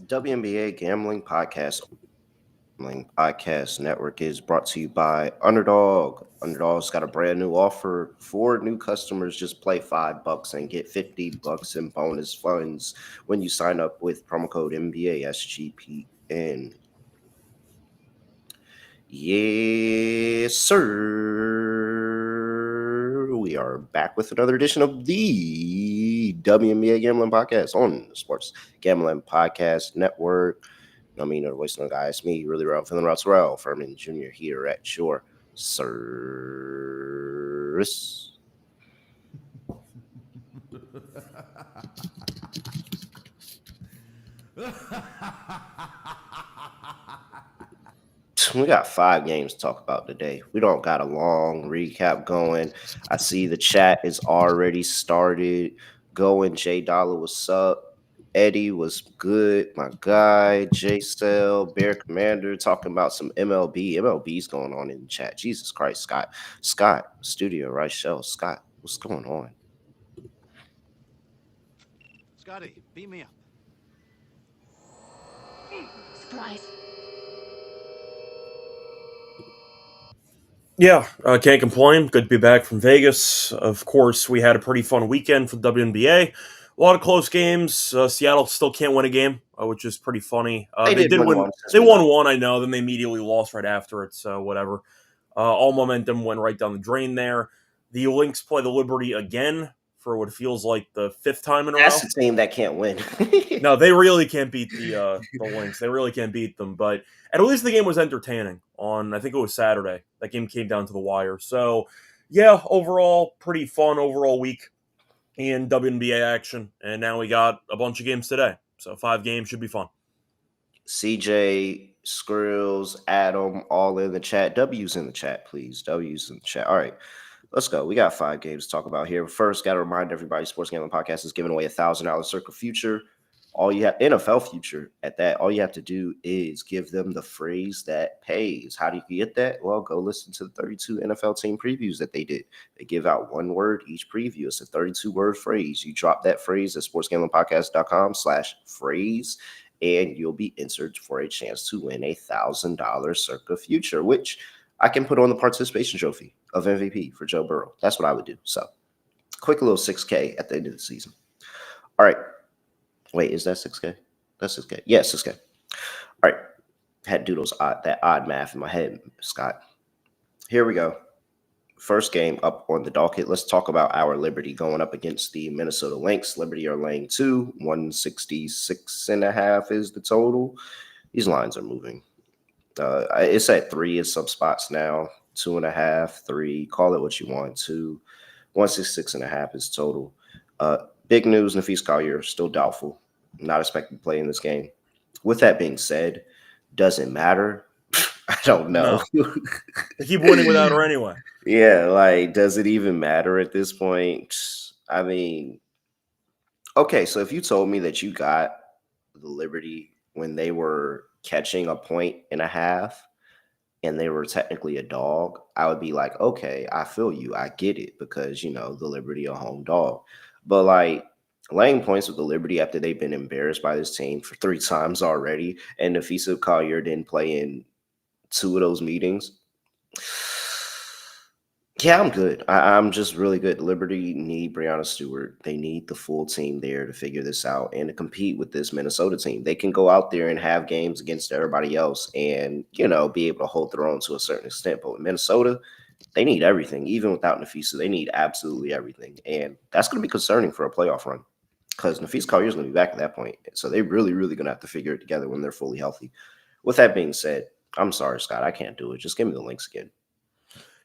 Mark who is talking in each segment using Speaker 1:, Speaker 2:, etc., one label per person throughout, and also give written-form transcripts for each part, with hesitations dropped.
Speaker 1: WNBA Gambling Podcast Network is brought to you by Underdog. Underdog's got a brand new offer for new customers. Just play $5 and get $50 in bonus funds when you sign up with promo code NBA SGPN. Yes, sir. We are back with another edition of the WNBA Gambling Podcast on the Sports Gambling Podcast Network. I mean, the voice of the guy, it's me, really well, feeling well, Terrell Furman Jr. here at your service. We got 5 games to talk about today. We don't got a long recap going. I see the chat is already started going. J Dollar, what's up? Eddie was good. My guy, J Cell, Bear Commander, talking about some MLB. MLB's going on in the chat. Jesus Christ, Scott. Scott, Studio Reichel. Scott, what's going on?
Speaker 2: Scotty, beat me up.
Speaker 3: Surprise.
Speaker 4: Yeah, can't complain. Good to be back from Vegas. Of course, we had a pretty fun weekend for the WNBA. A lot of close games. Seattle still can't win a game, which is pretty funny. They did win. They won one, I know. Then they immediately lost right after it, so whatever. All momentum went right down the drain there. The Lynx play the Liberty again for what feels like the 5th time in a row.
Speaker 1: That's the team that can't win.
Speaker 4: No, they really can't beat the Lynx. They really can't beat them. But at least the game was entertaining on, I think it was Saturday. That game came down to the wire. So, yeah, overall, pretty fun overall week in WNBA action. And now we got a bunch of games today. So 5 games should be fun.
Speaker 1: CJ, Skrills, Adam, all in the chat. W's in the chat, please. W's in the chat. All right. Let's go. We got 5 games to talk about here. First, got to remind everybody, Sports Gambling Podcast is giving away a $1,000 Circle Future. All you have, NFL Future at that, all you have to do is give them the phrase that pays. How do you get that? Well, go listen to the 32 NFL team previews that they did. They give out 1 word each preview. It's a 32-word phrase. You drop that phrase at sportsgamblingpodcast.com/phrase, and you'll be entered for a chance to win a $1,000 Circle Future, which I can put on the participation trophy of MVP for Joe Burrow. That's what I would do. So, quick little 6K at the end of the season. All right. Wait, is that 6K? That's 6K. Yeah, 6K. All right. Had to do that odd math in my head, Scott. Here we go. First game up on the docket. Let's talk about our Liberty going up against the Minnesota Lynx. Liberty are laying 2. 166.5 is the total. These lines are moving. It's at 3 in some spots now. 2.5, 3. Call it what you want. 2. 166.5 is total. Big news: Nafis Collier still doubtful. Not expected to play in this game. With that being said, does it matter? I don't know.
Speaker 4: No. They keep winning without her anyway.
Speaker 1: Yeah, like, does it even matter at this point? I mean, okay, so if you told me that you got the Liberty when they were catching 1.5 and they were technically a dog, I would be like, okay, I feel you. I get it because, the Liberty a home dog. But, like, laying points with the Liberty after they've been embarrassed by this team for 3 times already, and Nafisa Collier didn't play in 2 of those meetings. Yeah, I'm good. I'm just really good. Liberty need Breanna Stewart. They need the full team there to figure this out and to compete with this Minnesota team. They can go out there and have games against everybody else and, be able to hold their own to a certain extent. But with Minnesota, they need everything. Even without Nafisa, they need absolutely everything. And that's going to be concerning for a playoff run because Nafisa Collier is going to be back at that point. So they're really, really going to have to figure it together when they're fully healthy. With that being said, I'm sorry, Scott. I can't do it. Just give me the Lynx again.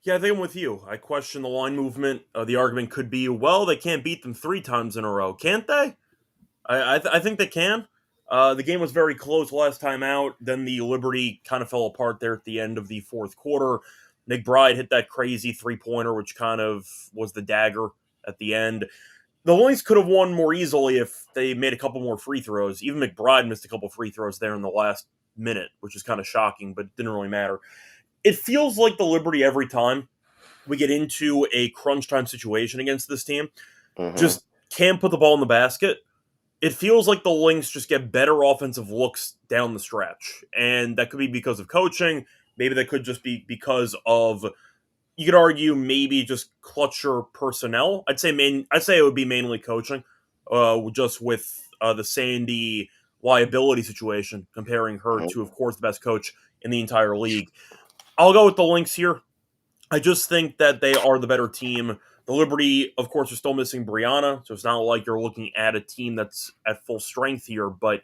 Speaker 4: Yeah, I think I'm with you. I question the line movement. The argument could be, well, they can't beat them 3 times in a row. Can't they? I think they can. The game was very close last time out. Then the Liberty kind of fell apart there at the end of the 4th quarter. McBride hit that crazy 3-pointer, which kind of was the dagger at the end. The Lynx could have won more easily if they made a couple more free throws. Even McBride missed a couple free throws there in the last minute, which is kind of shocking, but it didn't really matter. It feels like the Liberty every time we get into a crunch time situation against this team, just can't put the ball in the basket. it feels like the Lynx just get better offensive looks down the stretch. And that could be because of coaching. Maybe that could just be because of, you could argue, maybe just clutcher personnel. I'd say it would be mainly coaching, just with the Sandy liability situation, comparing her to, of course, the best coach in the entire league. I'll go with the Lynx here. I just think that they are the better team. The Liberty, of course, are still missing Brianna, so it's not like you're looking at a team that's at full strength here, but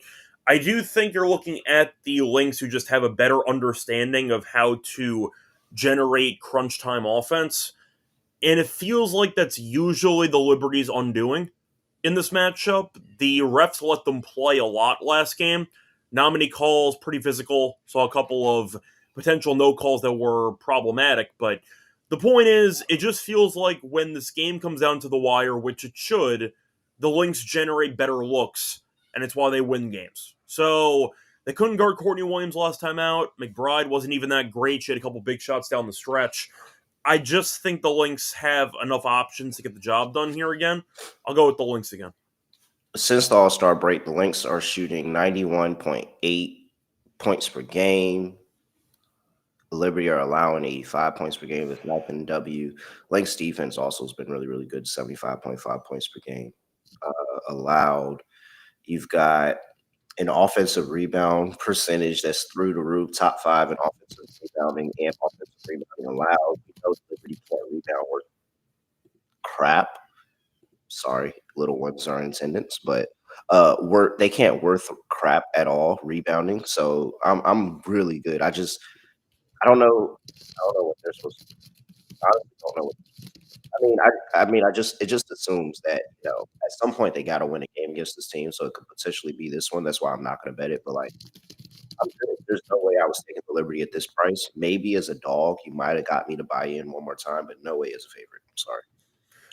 Speaker 4: I do think you're looking at the Lynx, who just have a better understanding of how to generate crunch time offense, and it feels like that's usually the Liberty's undoing in this matchup. The refs let them play a lot last game. Not many calls, pretty physical. Saw a couple of potential no calls that were problematic, but the point is, it just feels like when this game comes down to the wire, which it should, the Lynx generate better looks, and it's why they win games. So they couldn't guard Courtney Williams last time out. McBride wasn't even that great. She had a couple big shots down the stretch. I just think the Lynx have enough options to get the job done here again. I'll go with the Lynx again.
Speaker 1: Since the All-Star break, the Lynx are shooting 91.8 points per game. Liberty are allowing 85 points per game with nothing. Lynx defense also has been really, really good, 75.5 points per game allowed. You've got an offensive rebound percentage that's through the roof, top 5 in offensive rebounding and offensive rebounding allowed. We know Liberty can't rebound worth crap. Sorry, little ones are in attendance, but they can't worth crap at all rebounding. So I'm really good. I don't know what they're supposed to do. I honestly don't know what. It just assumes that, at some point they got to win a game against this team, so it could potentially be this one. That's why I'm not going to bet it. But I'm good. There's no way I was taking the Liberty at this price. Maybe as a dog, you might have got me to buy in one more time, but no way as a favorite. I'm sorry.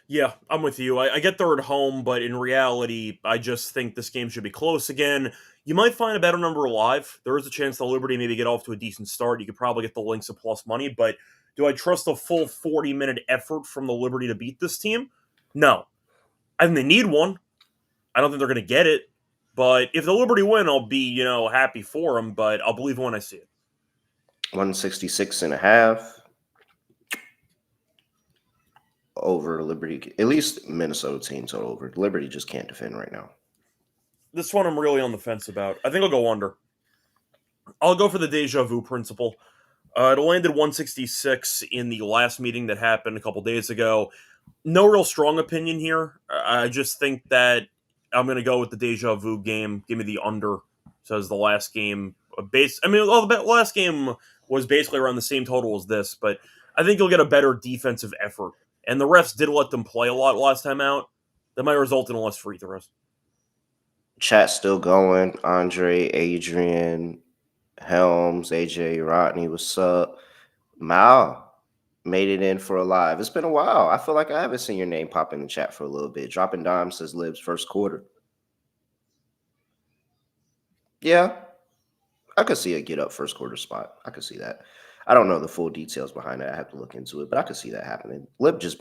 Speaker 4: Yeah, I'm with you. I get they're at home, but in reality, I just think this game should be close again. You might find a better number live. There is a chance the Liberty maybe get off to a decent start. You could probably get the Lynx a plus money, but do I trust a full 40-minute effort from the Liberty to beat this team? No. I think they need one. I don't think they're going to get it. But if the Liberty win, I'll be, happy for them, but I'll believe when I see it.
Speaker 1: 166.5 over Liberty. At least Minnesota teams are over. Liberty just can't defend right now.
Speaker 4: This one I'm really on the fence about. I think I'll go under. I'll go for the deja vu principle. It landed 166 in the last meeting that happened a couple days ago. No real strong opinion here. I just think that I'm going to go with the deja vu game. Give me the under. Says the last game. The last game was basically around the same total as this, but I think you'll get a better defensive effort. And the refs did let them play a lot last time out. That might result in less free throws.
Speaker 1: Chat's still going. Andre, Adrian, Helms, AJ, Rodney, what's up? Mal made it in for a live. It's been a while. I feel like I haven't seen your name pop in the chat for a little bit. Dropping Dime says Libs first quarter. Yeah, I could see a get up first quarter spot. I could see that. I don't know the full details behind it. I have to look into it, but I could see that happening. Liberty's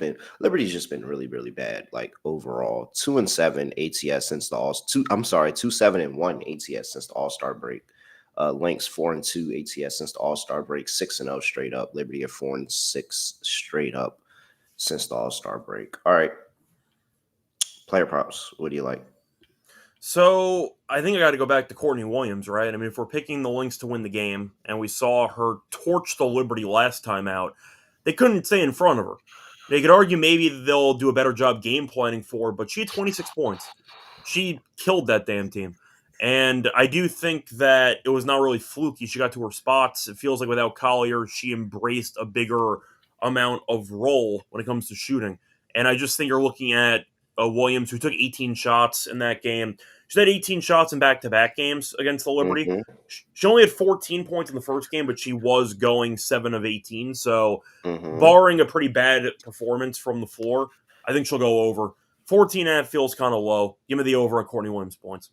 Speaker 1: just been really, really bad. Like overall, 2-7 ATS since the 2-7-1 ATS since the All-Star break. Lynx 4-2 ATS since the All-Star break. 6-0 straight up. Liberty at 4-6 straight up since the All-Star break. All right, player props. What do you like?
Speaker 4: So I think I got to go back to Courtney Williams, right? I mean, if we're picking the Lynx to win the game, and we saw her torch the Liberty last time out, they couldn't stay in front of her. They could argue maybe they'll do a better job game planning for her, but she had 26 points. She killed that damn team. And I do think that it was not really fluky. She got to her spots. It feels like without Collier, she embraced a bigger amount of role when it comes to shooting. And I just think you're looking at Williams, who took 18 shots in that game. She had 18 shots in back-to-back games against the Liberty.
Speaker 1: Mm-hmm.
Speaker 4: She only had 14 points in the first game, but she was going 7 of 18. So, barring a pretty bad performance from the floor, I think she'll go over. 14.5 feels kind of low. Give me the over at Courtney Williams points.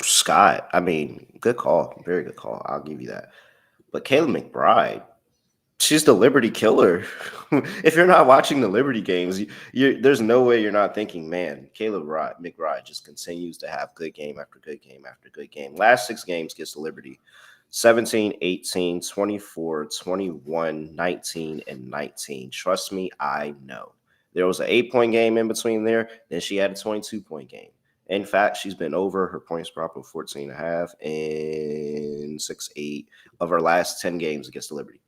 Speaker 1: Scott, good call. Very good call. I'll give you that. But Caleb McBride, She's the Liberty killer. If you're not watching the Liberty games, there's no way you're not thinking, man, McBride just continues to have good game after good game after good game. Last 6 games against the Liberty, 17, 18, 24, 21, 19, and 19. Trust me, I know. There was an 8-point game in between there. Then she had a 22-point game. In fact, she's been over her points prop of 14.5 in 6-8 of her last 10 games against the Liberty.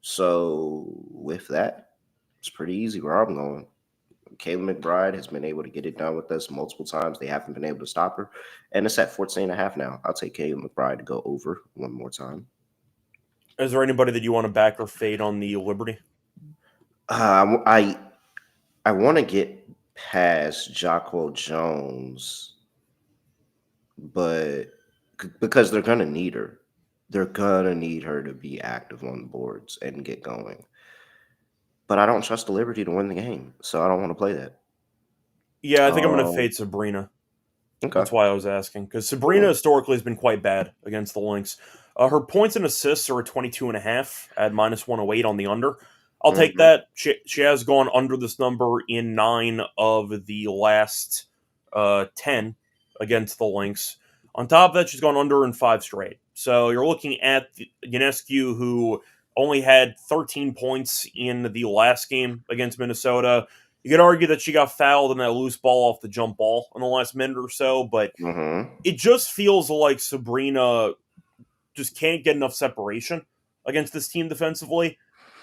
Speaker 1: So with that, it's pretty easy where I'm going. Kayla McBride has been able to get it done with us multiple times. They haven't been able to stop her. And it's at 14.5 now. I'll take Kayla McBride to go over one more time.
Speaker 4: Is there anybody that you want to back or fade on the Liberty?
Speaker 1: I want to get past Jacquel Jones, but because they're going to need her. They're going to need her to be active on the boards and get going. But I don't trust the Liberty to win the game, so I don't want to play that.
Speaker 4: Yeah, I think I'm going to fade Sabrina.
Speaker 1: Okay.
Speaker 4: That's why I was asking, because Sabrina historically has been quite bad against the Lynx. Her points and assists are at 22.5 at -108 on the under. I'll take that. She has gone under this number in 9 of the last 10 against the Lynx. On top of that, she's gone under in 5 straight. So you're looking at Ionescu, who only had 13 points in the last game against Minnesota. You could argue that she got fouled in that loose ball off the jump ball in the last minute or so, but it just feels like Sabrina just can't get enough separation against this team defensively.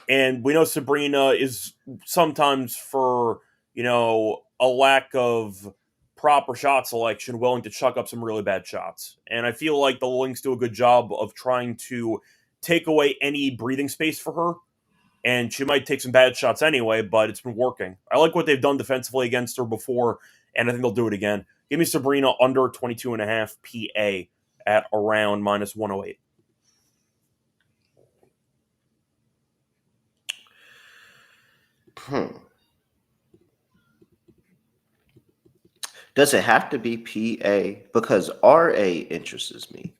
Speaker 4: And we know Sabrina is sometimes, for, a lack of proper shot selection, willing to chuck up some really bad shots. And I feel like the Lynx do a good job of trying to take away any breathing space for her. And she might take some bad shots anyway, but it's been working. I like what they've done defensively against her before, and I think they'll do it again. Give me Sabrina under 22.5 PA at around -108.
Speaker 1: Does it have to be PA? Because RA interests me.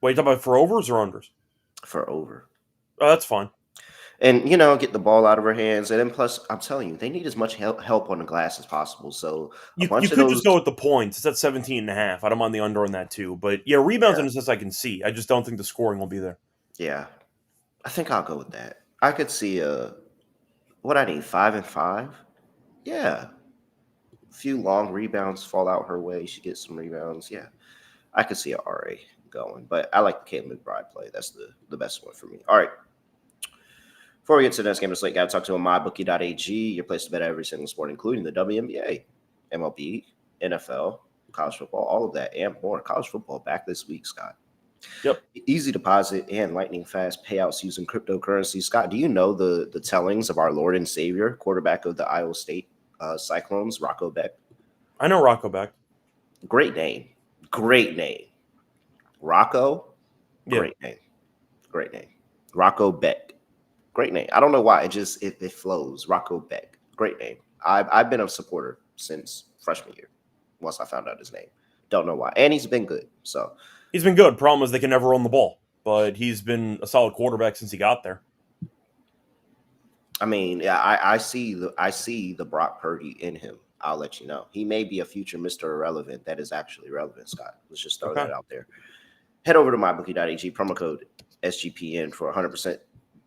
Speaker 4: Wait, you talking about for overs or unders?
Speaker 1: For over.
Speaker 4: Oh, that's fine.
Speaker 1: And, get the ball out of her hands. And then plus, I'm telling you, they need as much help on the glass as possible. So
Speaker 4: you could just go with the points. It's at 17.5. I don't mind the under on that too. But yeah, rebounds and assists I can see. I just don't think the scoring will be there.
Speaker 1: Yeah. I think I'll go with that. I could see what I need, 5 and 5. Yeah. A few long rebounds fall out her way. She gets some rebounds. Yeah. I could see a RA going. But I like the Kayla McBride play. That's the best one for me. All right. Before we get to the next game of the slate, got to talk to mybookie.ag, your place to bet every single sport, including the WNBA, MLB, NFL, college football, all of that and more. College football back this week, Scott.
Speaker 4: Yep.
Speaker 1: Easy deposit and lightning fast payouts using cryptocurrency. Scott, do you know the tellings of our Lord and Savior, quarterback of the Iowa State Cyclones, Rocco Beck?
Speaker 4: I know Rocco Beck.
Speaker 1: Great name. Great name. Rocco, great name. Great name. Rocco Beck. Great name. I don't know why. It flows. Rocco Beck. Great name. I've been a supporter since freshman year. Once I found out his name. Don't know why. And he's been good. So
Speaker 4: he's been good. Problem is they can never run the ball. But he's been a solid quarterback since he got there.
Speaker 1: I mean, yeah, I see the Brock Purdy in him. I'll let you know. He may be a future Mr. Irrelevant that is actually relevant, Scott. Let's just throw that out there. Head over to mybookie.ag, promo code SGPN for 100%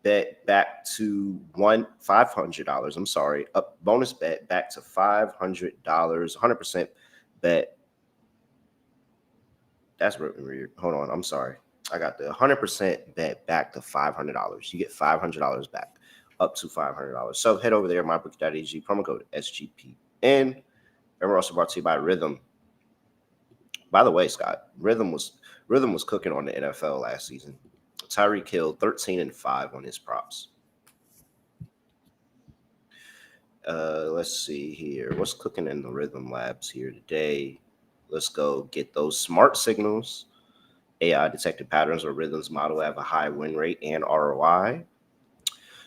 Speaker 1: bet back to $500. I'm sorry, up bonus bet back to $500. 100% bet. That's weird. Hold on, I'm sorry. I got the 100% bet back to $500. You get $500 back, up to $500. So head over there, mybookie.ag, promo code SGPN. And we're also brought to you by Rhythm. By the way, Scott, Rhythm was cooking on the NFL last season. Tyreek Hill, 13 and 5 on his props. Let's see here. What's cooking in the Rhythm Labs here today? Let's go get those smart signals. AI detected patterns or rhythms model have a high win rate and ROI.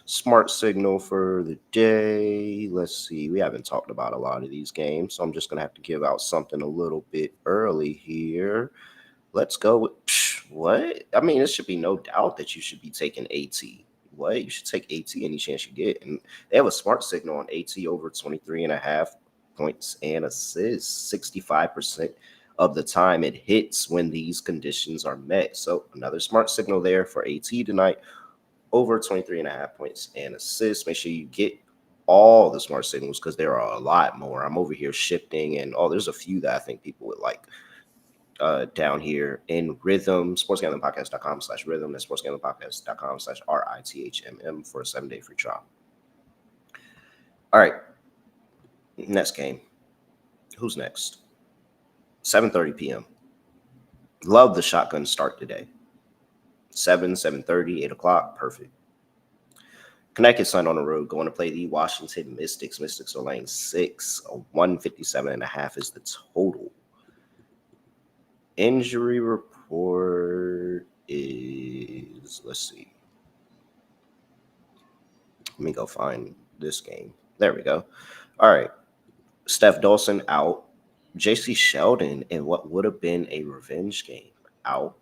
Speaker 1: Smart signal for the day. Let's see. We haven't talked about a lot of these games, so I'm just going to have to give out something a little bit early here. Let's go with what? I mean, it should be no doubt that you should be taking AT. What? You should take AT any chance you get. And they have a smart signal on AT over 23.5 points and assists. 65% of the time it hits when these conditions are met. So another smart signal there for AT tonight, over 23.5 points and assists. Make sure you get all the smart signals because there are a lot more. I'm over here shifting and there's a few that I think people would like. Down here in Rhythm, sportsgamblingpodcast.com/rhythm, and sportsgamblingpodcast.com/RITHMM for a 7-day free trial. All right. Next game. Who's next? 7:30 p.m. Love the shotgun start today. 7:30, 8 o'clock. Perfect. Connecticut Sun on the road going to play the Washington Mystics. Mystics are laying 6. 157.5 is the total. Injury report is, let's see. Let me go find this game. There we go. All right. Steph Dawson out. JC Sheldon in what would have been a revenge game out.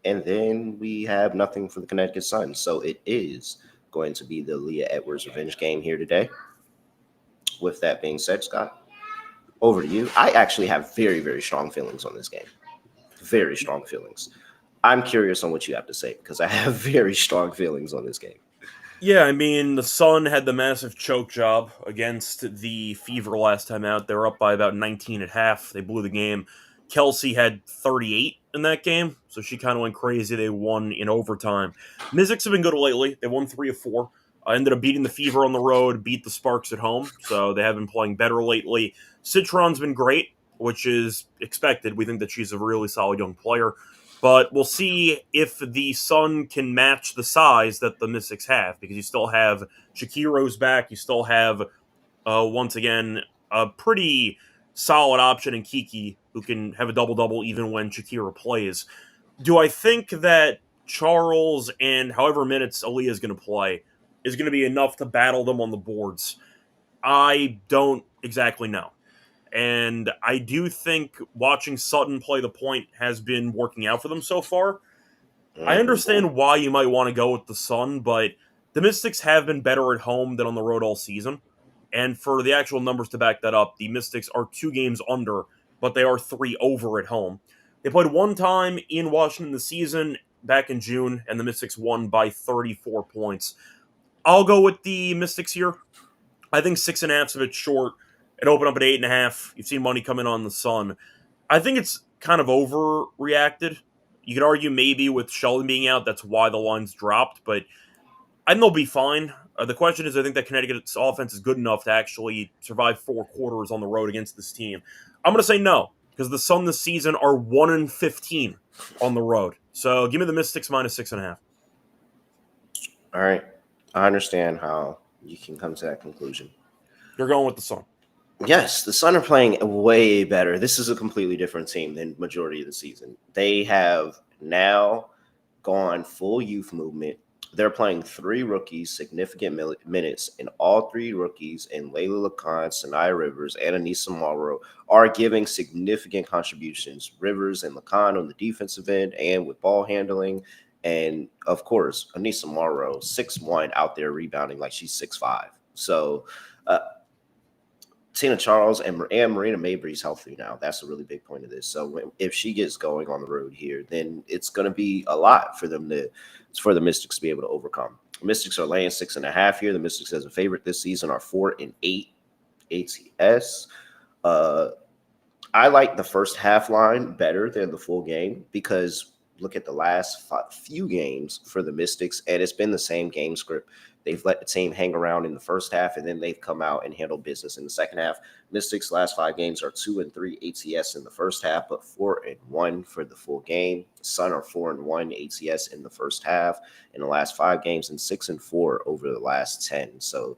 Speaker 1: And then we have nothing for the Connecticut Sun. So it is going to be the Leah Edwards revenge game here today. With that being said, Scott, over to you. I actually have very, very strong feelings on this game. Very strong feelings. I'm curious on what you have to say because I have very strong feelings on this game.
Speaker 4: Yeah, I mean, the Sun had the massive choke job against the Fever last time out. They were up by about 19 at half. They blew the game. Kelsey had 38 in that game, so she kind of went crazy. They won in overtime. Mystics have been good lately. They won 3 of 4. Ended up beating the Fever on the road, beat the Sparks at home, so they have been playing better lately. Citron's been great, which is expected. We think that she's a really solid young player. But we'll see if the Sun can match the size that the Mystics have, because you still have Shakiro's back. You still have, once again, a pretty solid option in Kiki, who can have a double-double even when Shakira plays. Do I think that Charles and however minutes Aaliyah is going to play is going to be enough to battle them on the boards? I don't exactly know. And I do think watching Sutton play the point has been working out for them so far. I understand why you might want to go with the Sun, but the Mystics have been better at home than on the road all season. And for the actual numbers to back that up, the Mystics are 2 games under, but they are 3 over at home. They played one time in Washington this season back in June, and the Mystics won by 34 points. I'll go with the Mystics here. I think 6.5 is a bit short. It opened up at 8.5. You've seen money come in on the Sun. I think it's kind of overreacted. You could argue maybe with Sheldon being out, that's why the line's dropped, but I think they'll be fine. The question is, I think that Connecticut's offense is good enough to actually survive 4 quarters on the road against this team. I'm going to say no, because the Sun this season are 1-15 on the road. So give me the Mystics minus 6.5.
Speaker 1: All right. I understand how you can come to that conclusion.
Speaker 4: You're going with the Sun.
Speaker 1: Yes, the Sun are playing way better. This is a completely different team than majority of the season. They have now gone full youth movement. They're playing 3 rookies, significant minutes, and all 3 rookies, and Layla Lacan, Sanaya Rivers, and Anissa Morrow are giving significant contributions. Rivers and Lacan on the defensive end and with ball handling. And, of course, Anissa Morrow, 6'1", out there rebounding like she's 6'5". So, Tina Charles and Marina Mabry's healthy now. That's a really big point of this. So if she gets going on the road here, then it's going to be a lot for them for the Mystics to be able to overcome. The Mystics are laying 6.5 here. The Mystics as a favorite this season are 4-8 ATS. I like the first half line better than the full game because look at the last few games for the Mystics, and it's been the same game script. They've let the team hang around in the first half, and then they've come out and handled business in the second half. Mystics' last 5 games are 2-3 ATS in the first half, but 4-1 for the full game. Sun are 4-1 ATS in the first half in the last 5 games, and 6-4 over the last 10. So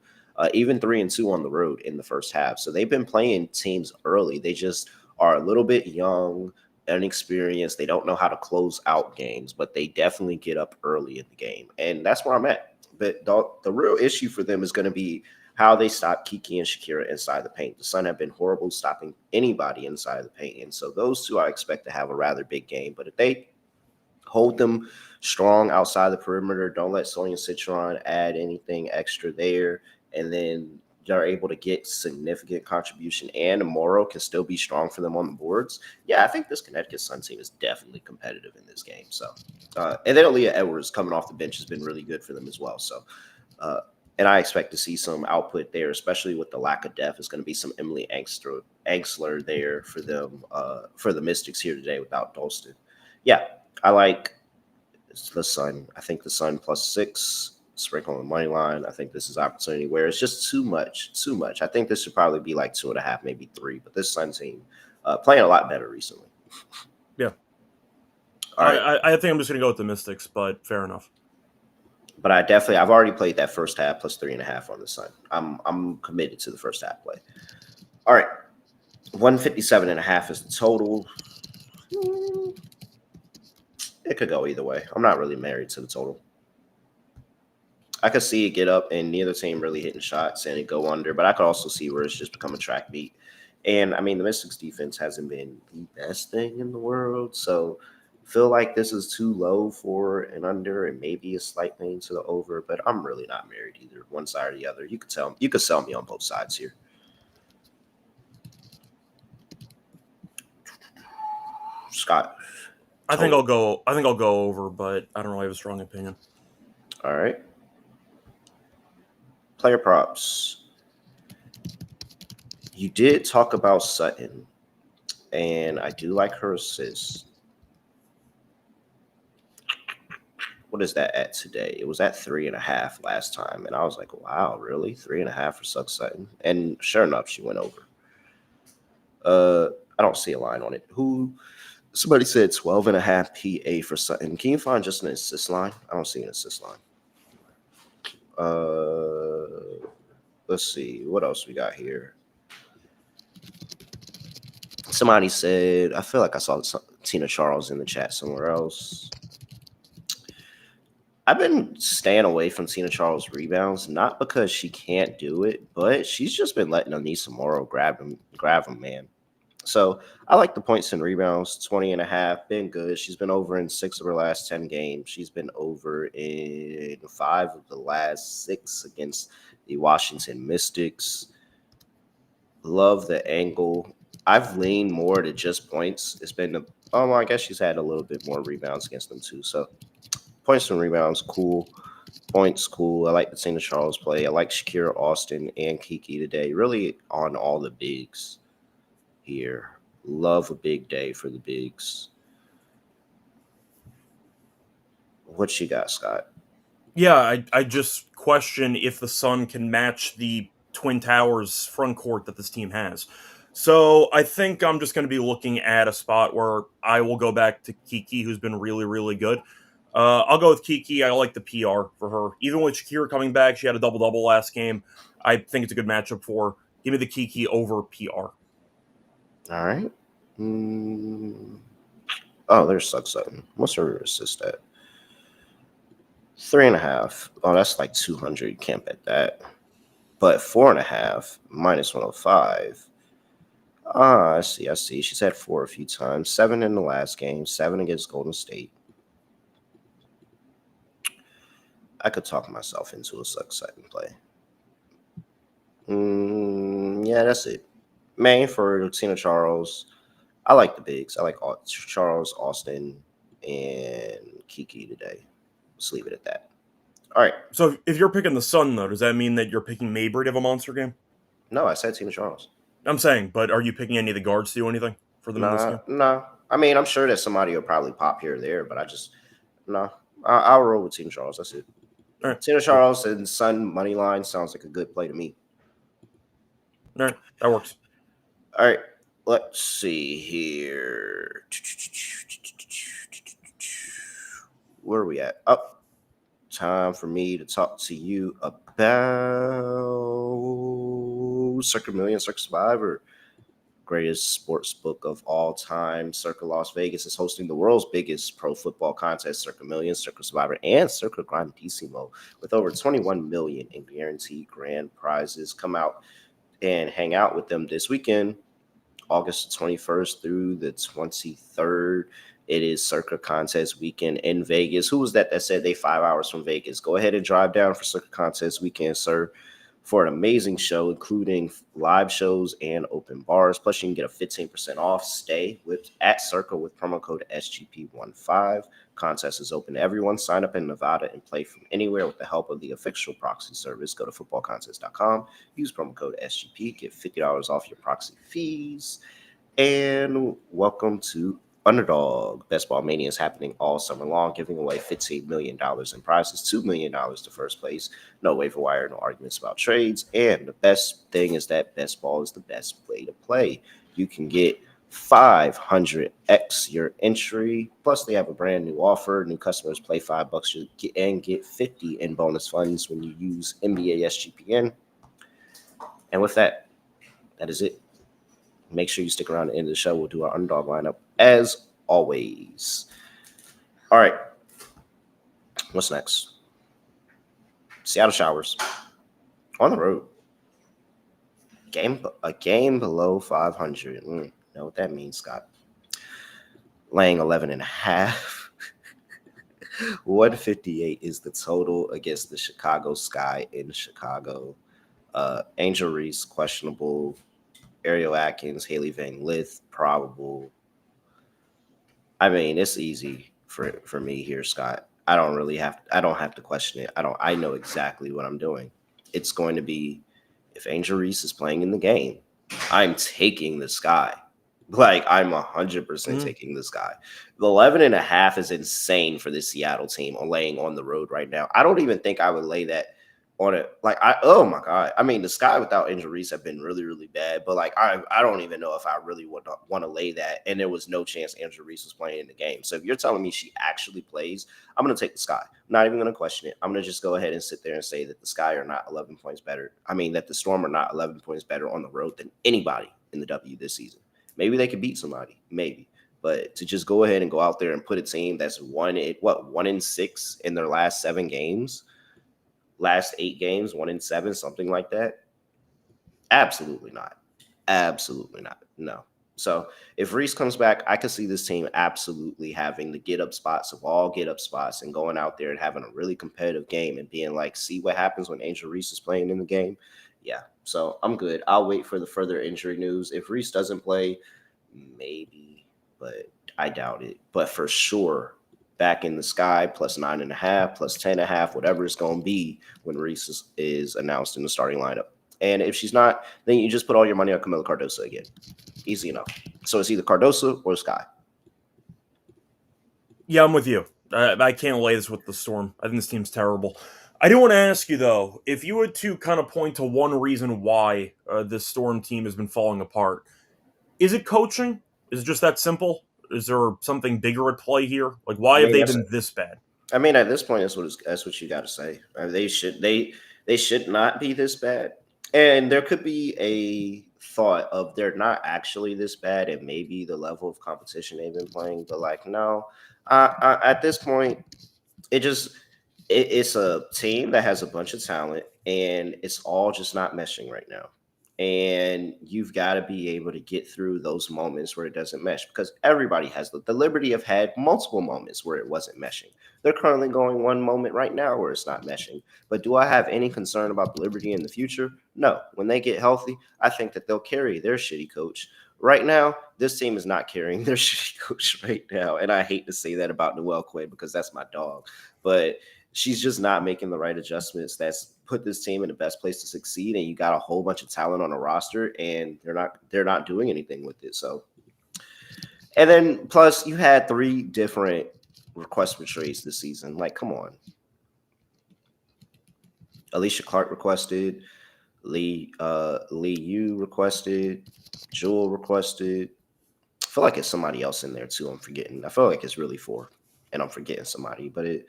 Speaker 1: even 3-2 on the road in the first half. So they've been playing teams early. They just are a little bit young, inexperienced. They don't know how to close out games, but they definitely get up early in the game. And that's where I'm at. But the real issue for them is going to be how they stop Kiki and Shakira inside the paint. The Sun have been horrible stopping anybody inside the paint. And so those two I expect to have a rather big game. But if they hold them strong outside the perimeter, don't let Sonia Citron add anything extra there, and then they're able to get significant contribution, and Morrow can still be strong for them on the boards. Yeah, I think this Connecticut Sun team is definitely competitive in this game. So, and then Aaliyah Edwards coming off the bench has been really good for them as well. So, and I expect to see some output there, especially with the lack of depth. It's going to be some Emily Angsler there for them, for the Mystics here today without Dolston. Yeah, I like the Sun. I think the Sun +6. Sprinkle on the money line. I think this is opportunity where it's just too much. I think this should probably be like 2.5, maybe 3. But this Sun team playing a lot better recently.
Speaker 4: Yeah.
Speaker 1: All right.
Speaker 4: I think I'm just going to go with the Mystics, but fair enough.
Speaker 1: But I've already played that first half +3.5 on the Sun. I'm committed to the first half play. All right. 157.5 is the total. It could go either way. I'm not really married to the total. I could see it get up and neither team really hitting shots and it go under, but I could also see where it's just become a track beat. And I mean, the Mystics defense hasn't been the best thing in the world. So I feel like this is too low for an under and maybe a slight lean to the over, but I'm really not married either one side or the other. You could sell me on both sides here. Scott.
Speaker 4: I think I'll go over, but I don't really have a strong opinion.
Speaker 1: All right. Player props. You did talk about Sutton, and I do like her assist. What is that at today? It was at 3.5 last time, and I was like, wow, really? 3.5 for Sutton? And sure enough, she went over. I don't see a line on it. Somebody said 12.5 PA for Sutton. Can you find just an assist line? I don't see an assist line. Let's see what else we got here. Somebody said, I feel like I saw Tina Charles in the chat somewhere else. I've been staying away from Tina Charles rebounds, not because she can't do it, but she's just been letting Anissa Morrow grab him, man. So I like the points and rebounds, 20.5, been good. She's been over in 6 of her last 10 games. She's been over in 5 of the last 6 against the Washington Mystics. Love the angle. I've leaned more to just points. It's been, I guess she's had a little bit more rebounds against them too. So points and rebounds, cool. Points, cool. I like the Tina Charles play. I like Shakira, Austin, and Kiki today. Really on all the bigs here. Love a big day for the bigs. What you got, Scott?
Speaker 4: Yeah, I just question if the Sun can match the Twin Towers front court that this team has. So I think I'm just going to be looking at a spot where I will go back to Kiki, who's been really, really good. I'll go with Kiki. I like the PR for her. Even with Shakira coming back, she had a double-double last game. I think it's a good matchup for her. Give me the Kiki over PR.
Speaker 1: All right. Oh, there's Sutton. What's her assist at? 3.5. Oh, that's like 200. You can't bet that. But 4.5 minus 105. I see. She's had 4 a few times. 7 in the last game. 7 against Golden State. I could talk myself into a Sutton play. Yeah, that's it. Main for Tina Charles. I like the bigs. I like Charles, Austin, and Kiki today. Let's leave it at that. All right.
Speaker 4: So if you're picking the Sun, though, does that mean that you're picking Maybrit to have a monster game?
Speaker 1: No, I said Tina Charles.
Speaker 4: I'm saying, but are you picking any of the guards to do anything for them in this game?
Speaker 1: No. I mean, I'm sure that somebody will probably pop here or there, but I just, no. I'll roll with Tina Charles. That's it.
Speaker 4: All right.
Speaker 1: Tina Charles and Sun money line sounds like a good play to me.
Speaker 4: All right. That works.
Speaker 1: All right. Let's see here. Where are we at? Time for me to talk to you about Circa Million, Circa Survivor. greatest sports book of all time. Circa Las Vegas is hosting the world's biggest pro football contest, Circa Million, Circa Survivor, and Circa Grandissimo, with over 21 million in guaranteed grand prizes. Come out and hang out with them this weekend, August 21st through the 23rd. It is Circa Contest Weekend in Vegas. Who was that said they 5 hours from Vegas? Go ahead and drive down for Circa Contest Weekend, sir, for an amazing show, including live shows and open bars. Plus, you can get a 15% off stay at Circa with promo code SGP15. Contest is open to everyone. Sign up in Nevada and play from anywhere with the help of the official proxy service. Go to footballcontest.com. Use promo code SGP. Get $50 off your proxy fees. And welcome to Underdog. Best Ball Mania is happening all summer long, giving away $15 million in prizes, $2 million to first place. No waiver wire, no arguments about trades. And the best thing is that Best Ball is the best way to play. You can get 500x your entry. Plus, they have a brand new offer. New customers play $5 and get 50 in bonus funds when you use NBA SGPN. And with that, that is it. Make sure you stick around at the end of the show. We'll do our underdog lineup as always. All right. What's next? Seattle Showers on the road. A game below 500. Know what that means, Scott. Laying 11.5. 158 is the total against the Chicago Sky in Chicago. Angel Reese, questionable. Ariel Atkins, Haley Van Lith, probable. I mean, it's easy for me here, Scott. I don't have to question it. I know exactly what I'm doing. It's going to be, if Angel Reese is playing in the game, I'm taking the Sky. Like, I'm 100% taking the Sky. The 11.5 is insane for the Seattle team on laying on the road right now. I don't even think I would lay that on it. Like, oh my God. I mean, the Sky without injuries have been really, really bad. But like, I don't even know if I really would want to lay that. And there was no chance Angel Reese was playing in the game. So if you're telling me she actually plays, I'm going to take the Sky. I'm not even going to question it. I'm going to just go ahead and sit there and say that the Sky are not 11 points better. I mean, that the Storm are not 11 points better on the road than anybody in the W this season. Maybe they could beat somebody, maybe. But to just go ahead and go out there and put a team that's 1-6 in their last 7 games, last 8 games, 1-7, something like that. Absolutely not. Absolutely not. No. So if Reese comes back, I could see this team absolutely having the get up spots of all get up spots and going out there and having a really competitive game and being like, see what happens when Angel Reese is playing in the game. Yeah. So I'm good. I'll wait for the further injury news. If Reese doesn't play, maybe, but I doubt it. But for sure, back in the Sky, plus 9.5, plus 10.5, whatever it's going to be when Reese is announced in the starting lineup. And if she's not, then you just put all your money on Camila Cardoso again. Easy enough. So it's either Cardoso or Sky.
Speaker 4: Yeah, I'm with you. I can't lay this with the Storm. I think this team's terrible. I do want to ask you, though, if you were to kind of point to one reason why this Storm team has been falling apart, is it coaching? Is it just that simple? Is there something bigger at play here? Like, why have they been this bad?
Speaker 1: I mean, at this point, that's what you got to say. I mean, they should not be this bad. And there could be a thought of they're not actually this bad, and maybe the level of competition they've been playing. But like, no, at this point, it's a team that has a bunch of talent, and it's all just not meshing right now. And you've got to be able to get through those moments where it doesn't mesh, because everybody has the Liberty have had multiple moments where it wasn't meshing. They're currently going one moment right now where it's not meshing. But do I have any concern about the Liberty in the future? No. When they get healthy, I think that they'll carry their shitty coach. Right now, this team is not carrying their shitty coach right now. And I hate to say that about Noelle Quinn because that's my dog. But she's just not making the right adjustments that's put this team in the best place to succeed. And you got a whole bunch of talent on the roster, and they're not doing anything with it. So, and then plus you had 3 different requests for trades this season. Like, come on. Alicia Clark requested, Lee Yu requested, Jewel requested. I feel like it's somebody else in there too. I'm forgetting. I feel like it's really 4, and I'm forgetting somebody. But it,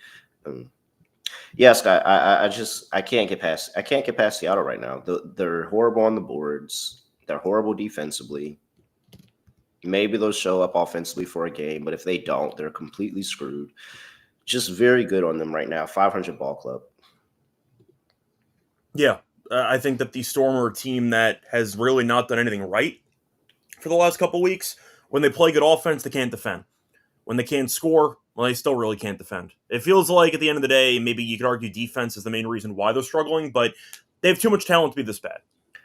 Speaker 1: yeah, Scott. I can't get past Seattle right now. They're horrible on the boards. They're horrible defensively. Maybe they'll show up offensively for a game, but if they don't, they're completely screwed. Just very good on them right now. 500 ball club.
Speaker 4: Yeah, I think that the Storm are a team that has really not done anything right for the last couple weeks. When they play good offense, they can't defend. When they can't score, well, they still really can't defend. It feels like at the end of the day, maybe you could argue defense is the main reason why they're struggling, but they have too much talent to be this bad,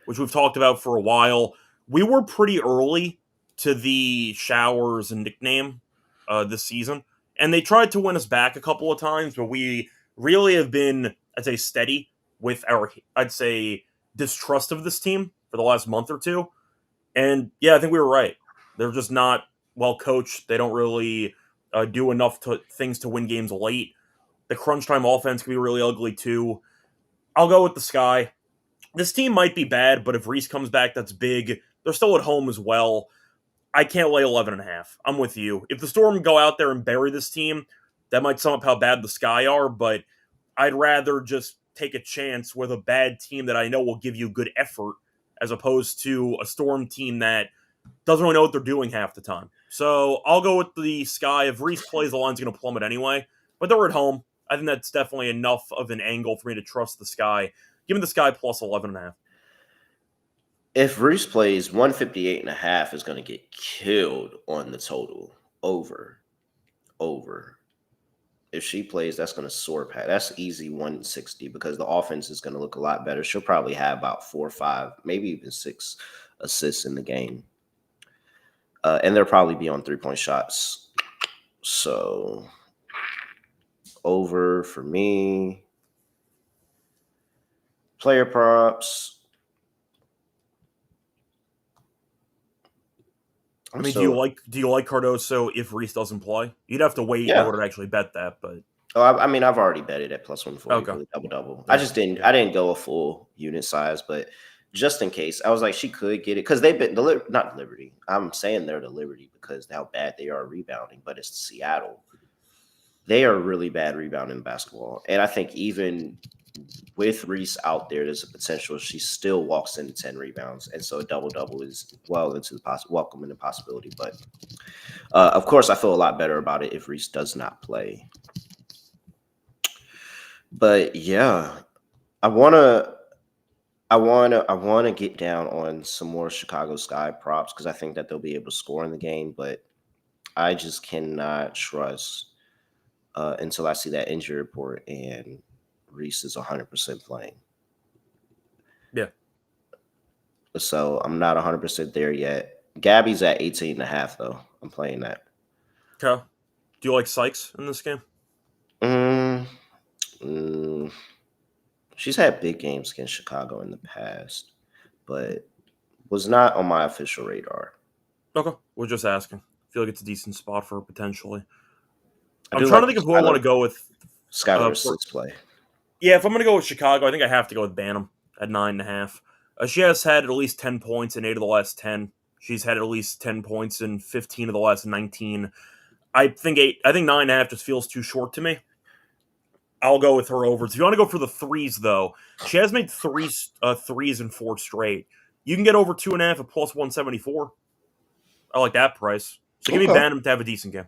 Speaker 4: which we've talked about for a while. We were pretty early to the showers and nickname this season, and they tried to win us back a couple of times, but we really have been, I'd say, steady with our, I'd say, distrust of this team for the last month or two. And yeah, I think we were right. They're just not well coached. They don't really do enough things to win games late. The crunch time offense can be really ugly too. I'll go with the Sky. This team might be bad, but if Reese comes back, that's big. They're still at home as well. I can't lay 11.5. I'm with you. If the Storm go out there and bury this team, that might sum up how bad the Sky are, but I'd rather just take a chance with a bad team that I know will give you good effort as opposed to a Storm team that doesn't really know what they're doing half the time. So I'll go with the Sky. If Reese plays, the line's going to plummet anyway, but they're at home. I think that's definitely enough of an angle for me to trust the Sky. Give me the Sky plus 11.5.
Speaker 1: If Reese plays, 158.5 is going to get killed on the total. Over. If she plays, that's going to soar past. That's easy 160 because the offense is going to look a lot better. She'll probably have about 4 or 5, maybe even 6 assists in the game. And they'll probably be on 3-point shots. So over for me. Player props.
Speaker 4: Do you like Cardoso if Reese doesn't play? You'd have to wait in order to actually bet that, but
Speaker 1: I've already betted at plus 140
Speaker 4: okay.
Speaker 1: double. I just didn't. I didn't go a full unit size, but just in case, I was like, she could get it because they've been not Liberty. I'm saying they're the Liberty because how bad they are rebounding, but it's Seattle. They are really bad rebounding basketball, and I think even with Reese out there, there's a potential she still walks into 10 rebounds, and so a double is well into the welcome in the possibility. But of course, I feel a lot better about it if Reese does not play. But yeah, I wanna get down on some more Chicago Sky props because I think that they'll be able to score in the game, but I just cannot trust until I see that injury report and Reese is 100% playing.
Speaker 4: Yeah.
Speaker 1: So I'm not 100% there yet. Gabby's at 18.5 though. I'm playing that.
Speaker 4: Okay. Do you like Sykes in this game?
Speaker 1: She's had big games against Chicago in the past, but was not on my official radar.
Speaker 4: Okay. We're just asking. I feel like it's a decent spot for her potentially. I'm trying to think of who I want to go with.
Speaker 1: Skylar Six play.
Speaker 4: Yeah, if I'm going to go with Chicago, I think I have to go with Banham at 9.5. She has had at least 10 points in 8 of the last 10. She's had at least 10 points in 15 of the last 19. I think 9.5 just feels too short to me. I'll go with her overs. If you want to go for the threes, though, she has made threes in 4 straight. You can get over 2.5 at plus 174. I like that price. So give me Banham to have a decent game.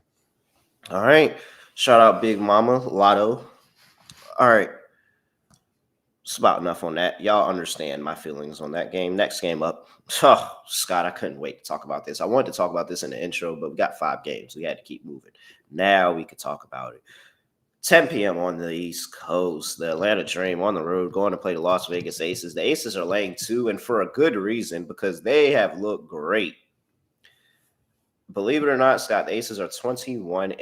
Speaker 1: All right. Shout out Big Mama Lotto. All right. It's about enough on that. Y'all understand my feelings on that game. Next game up. Oh, Scott, I couldn't wait to talk about this. I wanted to talk about this in the intro, but we got 5 games. We had to keep moving. Now we could talk about it. 10 p.m. on the East Coast. The Atlanta Dream on the road going to play the Las Vegas Aces. The Aces are laying 2, and for a good reason because they have looked great. Believe it or not, Scott, the Aces are 21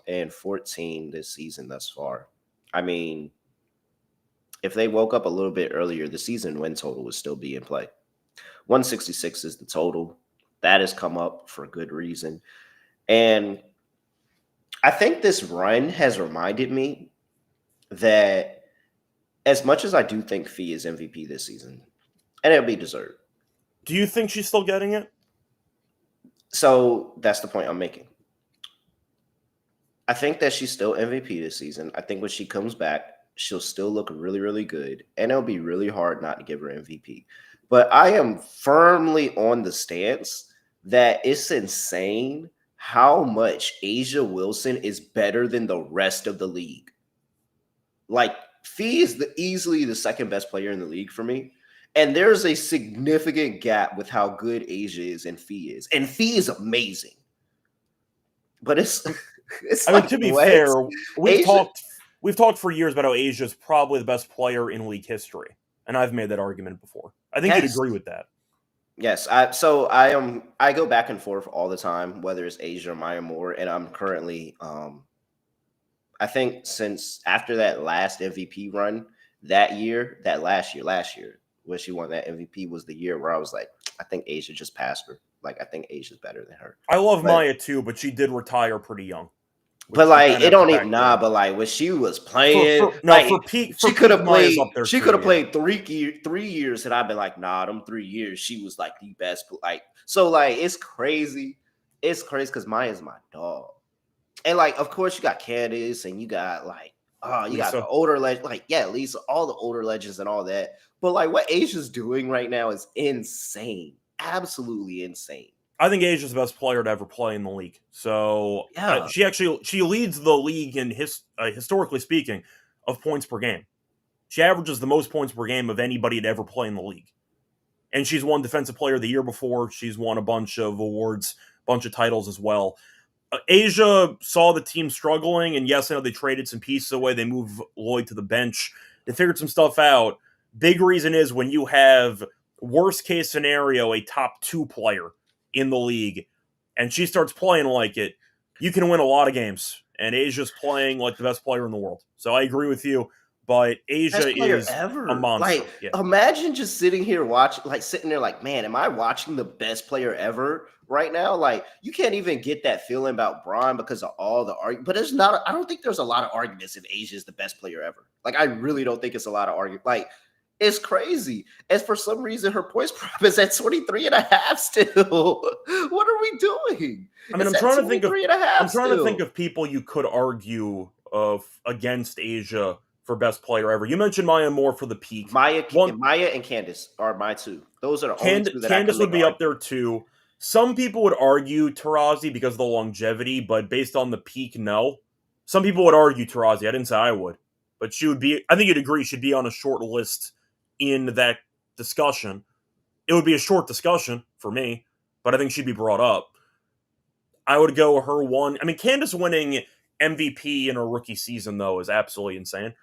Speaker 1: and 14 this season thus far. I mean, if they woke up a little bit earlier, the season win total would still be in play. 166 is the total. That has come up for good reason. And I think this run has reminded me that as much as I do think Fee is MVP this season, and it'll be deserved.
Speaker 4: Do you think she's still getting it?
Speaker 1: So that's the point I'm making. I think that she's still MVP this season. I think when she comes back, she'll still look really, really good. And it'll be really hard not to give her MVP. But I am firmly on the stance that it's insane how much Asia Wilson is better than the rest of the league. Like, Fee is easily the second best player in the league for me. And there's a significant gap with how good Asia is and Fee is. And Fee is amazing. But it's
Speaker 4: I
Speaker 1: like,
Speaker 4: mean, to be
Speaker 1: what?
Speaker 4: fair, we've
Speaker 1: Asia-
Speaker 4: talked for years about how Asia is probably the best player in league history, and I've made that argument before. I think you'd
Speaker 1: Yes.
Speaker 4: agree with that.
Speaker 1: Yes, I go back and forth all the time, whether it's Asia or Maya Moore, and I'm currently I think since after that last MVP run that last year, when she won that MVP was the year where I was like, I think Asia just passed her. Like, I think Asia's better than her.
Speaker 4: I love
Speaker 1: But-
Speaker 4: Maya too, but she did retire pretty young.
Speaker 1: But
Speaker 4: which
Speaker 1: like,
Speaker 4: kinda
Speaker 1: it don't
Speaker 4: have to
Speaker 1: even
Speaker 4: factor in.
Speaker 1: But like, when she was playing,
Speaker 4: she could have
Speaker 1: played.
Speaker 4: up there.
Speaker 1: She
Speaker 4: too,
Speaker 1: could have
Speaker 4: yeah.
Speaker 1: played 3 years, and I've been like, nah, them 3 years, she was like the best. Like, so like, it's crazy. It's crazy because Maya's my dog, and like, of course, you got Candace, and you got like, you got
Speaker 4: Lisa.
Speaker 1: the older legends, like, yeah, Lisa, all the older legends and all that. But like, what Asia's doing right now is insane, absolutely insane.
Speaker 4: I think Asia's the best player to ever play in the league. So
Speaker 1: Yeah.
Speaker 4: she leads the league in historically speaking of points per game. She averages the most points per game of anybody to ever play in the league. And she's won Defensive Player of the Year before. She's won a bunch of awards, bunch of titles as well. Asia saw the team struggling, and yes, I know they traded some pieces away. They moved Lloyd to the bench. They figured some stuff out. Big reason is when you have, worst case scenario, a top 2 player in the league, and she starts playing like it, you can win a lot of games. And Asia's playing like the best player in the world. So I agree with you, but Asia is
Speaker 1: ever.
Speaker 4: a monster.
Speaker 1: Like, imagine just sitting here sitting there like, man, am I watching the best player ever right now? Like, you can't even get that feeling about Braun because of all the arguments. But I don't think there's a lot of arguments if Asia is the best player ever. Like, I really don't think it's a lot of argument. Like, it's crazy. As for some reason, her points prop is at 23.5 still. What are we doing?
Speaker 4: I mean, I'm trying to think of people you could argue of against Asia for best player ever. You mentioned Maya Moore for the peak.
Speaker 1: Maya and Candace are my two. Those are the only two that
Speaker 4: Candace would be up there too. Some people would argue Tarazi because of the longevity, but based on the peak, no. Some people would argue Tarazi. I didn't say I would, but she would be. I think you'd agree she'd be on a short list in that discussion. It would be a short discussion for me, but I think she'd be brought up. I would go her one. I mean, Candace winning MVP in her rookie season, though, is absolutely insane.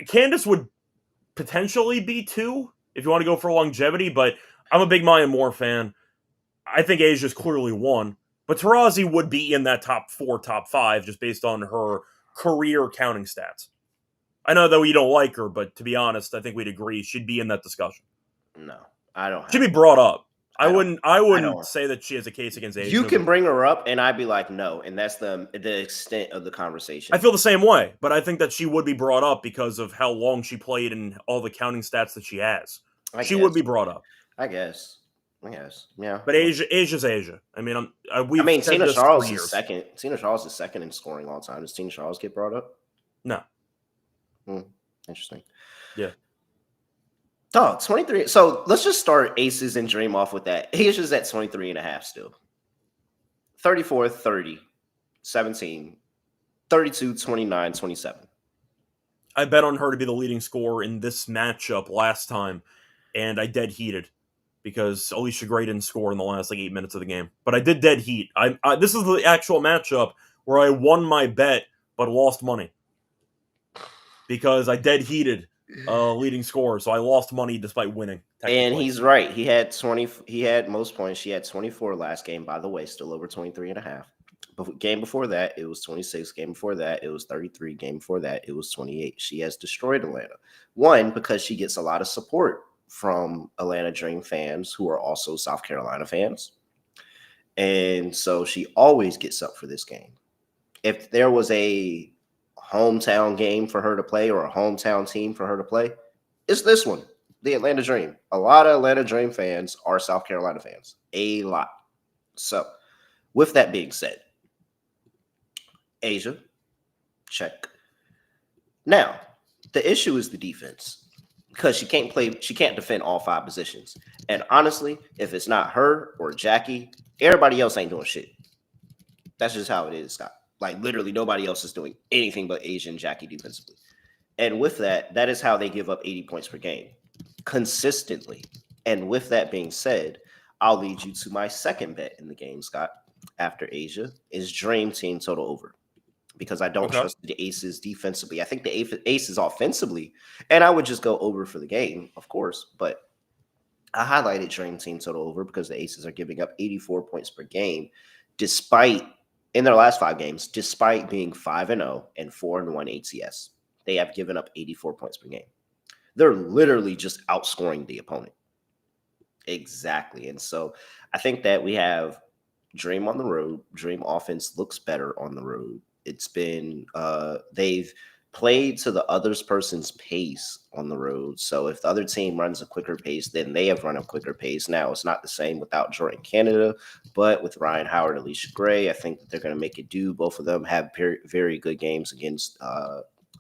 Speaker 4: Candace would potentially be 2 if you want to go for longevity, but I'm a big Maya Moore fan. I think Asia's clearly 1, but Tarazi would be in that top 4, top 5, just based on her career counting stats. I know, though, you don't like her, but to be honest, I think we'd agree she'd be in that discussion.
Speaker 1: No, I don't.
Speaker 4: She'd be brought up. I wouldn't say that she has a case against Asia.
Speaker 1: You can bring her up, and I'd be like, no, and that's the extent of the conversation.
Speaker 4: I feel the same way, but I think that she would be brought up because of how long she played and all the counting stats that she has. She would be brought up.
Speaker 1: I guess, yeah.
Speaker 4: But Asia's Asia. I mean,
Speaker 1: Tina Charles is second. Tina Charles is second in scoring all time. Does Tina Charles get brought up?
Speaker 4: No.
Speaker 1: Interesting.
Speaker 4: Yeah.
Speaker 1: Oh, 23. So let's just start Aces and Dream off with that. Asia's at 23.5 still. 34, 30, 17, 32, 29, 27.
Speaker 4: I bet on her to be the leading scorer in this matchup last time, and I dead heated because Alicia Gray didn't score in the last 8 minutes of the game. But I did dead heat. This is the actual matchup where I won my bet but lost money because I dead heated leading scorer, so I lost money despite winning.
Speaker 1: And he's right. He had 20. He had most points. She had 24 last game. By the way, still over 23.5. Game before that, it was 26. Game before that, it was 33. Game before that, it was 28. She has destroyed Atlanta. One, because she gets a lot of support from Atlanta Dream fans who are also South Carolina fans. And so she always gets up for this game. If there was a hometown game for her to play or a hometown team for her to play, it's this one, the Atlanta Dream. A lot of Atlanta Dream fans are South Carolina fans. A lot. So, with that being said, Asia, check. Now, the issue is the defense. because she can't defend all 5 positions. And honestly, if it's not her or Jackie, everybody else ain't doing shit. That's just how it is, Scott. Like literally nobody else is doing anything but Asia and Jackie defensively. And with that, that is how they give up 80 points per game consistently. And with that being said, I'll lead you to my second bet in the game, Scott, after Asia, is Dream Team total over. Because I don't
Speaker 4: Okay.
Speaker 1: trust the Aces defensively. I think the Aces offensively, and I would just go over for the game, of course. But I highlighted Dream Team total over because the Aces are giving up 84 points per game, despite in their last 5 games, despite being 5-0 and 4-1 ATS. They have given up 84 points per game. They're literally just outscoring the opponent. Exactly. And so I think that we have Dream on the road. Dream offense looks better on the road. It's been they've played to the other person's pace on the road. So if the other team runs a quicker pace, then they have run a quicker pace. Now it's not the same without Jordan Canada, but with Ryan Howard, Alicia Gray, I think that they're going to make it do. Both of them have very good games against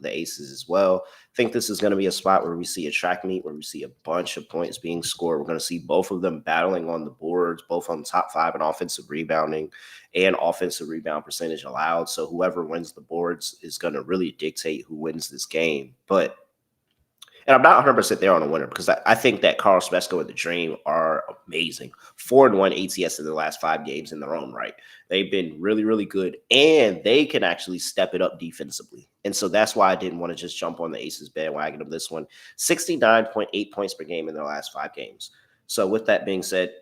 Speaker 1: the Aces as well. I think this is going to be a spot where we see a track meet, where we see a bunch of points being scored. We're going to see both of them battling on the boards, both on the top 5 in offensive rebounding and offensive rebound percentage allowed. So whoever wins the boards is going to really dictate who wins this game. And I'm not 100% there on a winner because I think that Carl Smesco and the Dream are amazing. 4-1 ATS in the last 5 games in their own right. They've been really good, and they can actually step it up defensively. And so that's why I didn't want to just jump on the Aces bandwagon of this one. 69.8 points per game in their last 5 games. So with that being said,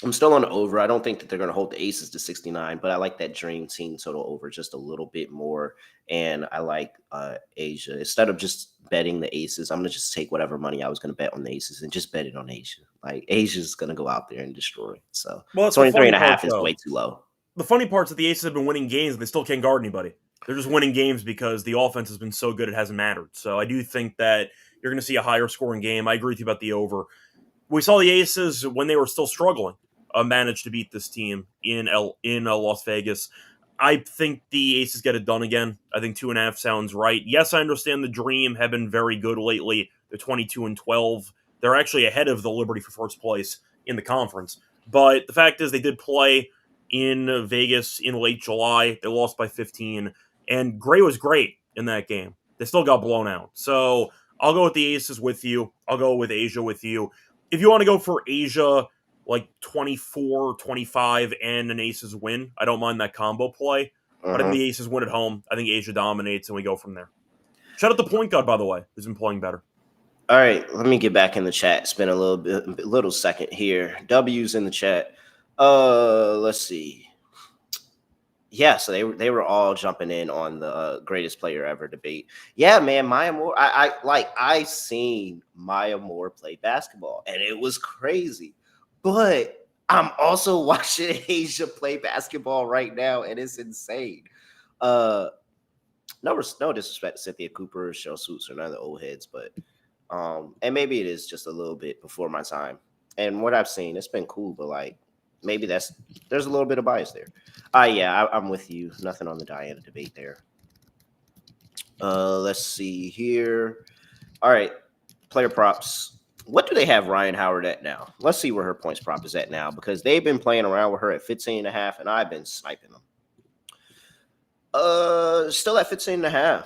Speaker 1: I'm still on the over. I don't think that they're going to hold the Aces to 69, but I like that Dream Team total over just a little bit more. And I like Asia. Instead of just betting the Aces, I'm going to just take whatever money I was going to bet on the Aces and just bet it on Asia. Like Asia's going to go out there and destroy. So
Speaker 4: Well, that's the
Speaker 1: 23
Speaker 4: funny
Speaker 1: and a
Speaker 4: part,
Speaker 1: half is
Speaker 4: though.
Speaker 1: way too low.
Speaker 4: The funny part's that the Aces have been winning games and they still can't guard anybody. They're just winning games because the offense has been so good it hasn't mattered. So I do think that you're going to see a higher scoring game. I agree with you about the over. We saw the Aces when they were still struggling manage to beat this team in Las Vegas. I think the Aces get it done again. I think 2.5 sounds right. Yes, I understand the Dream have been very good lately. They're 22-12. They're actually ahead of the Liberty for first place in the conference. But the fact is, they did play in Vegas in late July. They lost by 15, and Gray was great in that game. They still got blown out. So I'll go with the Aces with you. I'll go with Asia with you. If you want to go for Asia, like 24-25 and an Aces win, I don't mind that combo play. But I think the Aces win at home. I think Asia dominates, and we go from there. Shout out the point guard, by the way, who's been playing better.
Speaker 1: All right, let me get back in the chat. It's been a little second here. W's in the chat. Let's see. Yeah, so they were all jumping in on the greatest player ever debate. Yeah, man, Maya Moore. I seen Maya Moore play basketball, and it was crazy. But I'm also watching Asia play basketball right now, and it's insane. No disrespect to Cynthia Cooper, Cheryl Swoops, or none of the old heads, but and maybe it is just a little bit before my time. And what I've seen, it's been cool, but like maybe there's a little bit of bias there. I'm with you. Nothing on the Diana debate there. Let's see here. All right, player props. What do they have Ryan Howard at now? Let's see where her points prop is at now because they've been playing around with her at 15.5, and I've been sniping them. Still at 15.5.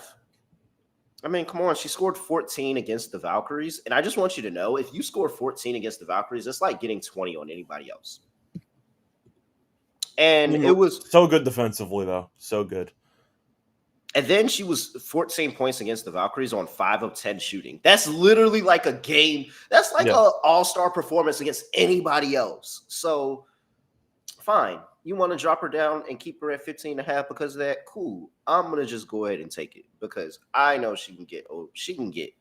Speaker 1: I mean, come on. She scored 14 against the Valkyries. And I just want you to know, if you score 14 against the Valkyries, it's like getting 20 on anybody else. And it was
Speaker 4: so good defensively, though. So good.
Speaker 1: And then she was 14 points against the Valkyries on 5 of 10 shooting. That's literally like a game. That's like an all-star performance against anybody else. So, fine. You want to drop her down and keep her at 15.5 because of that? Cool. I'm going to just go ahead and take it because I know she can get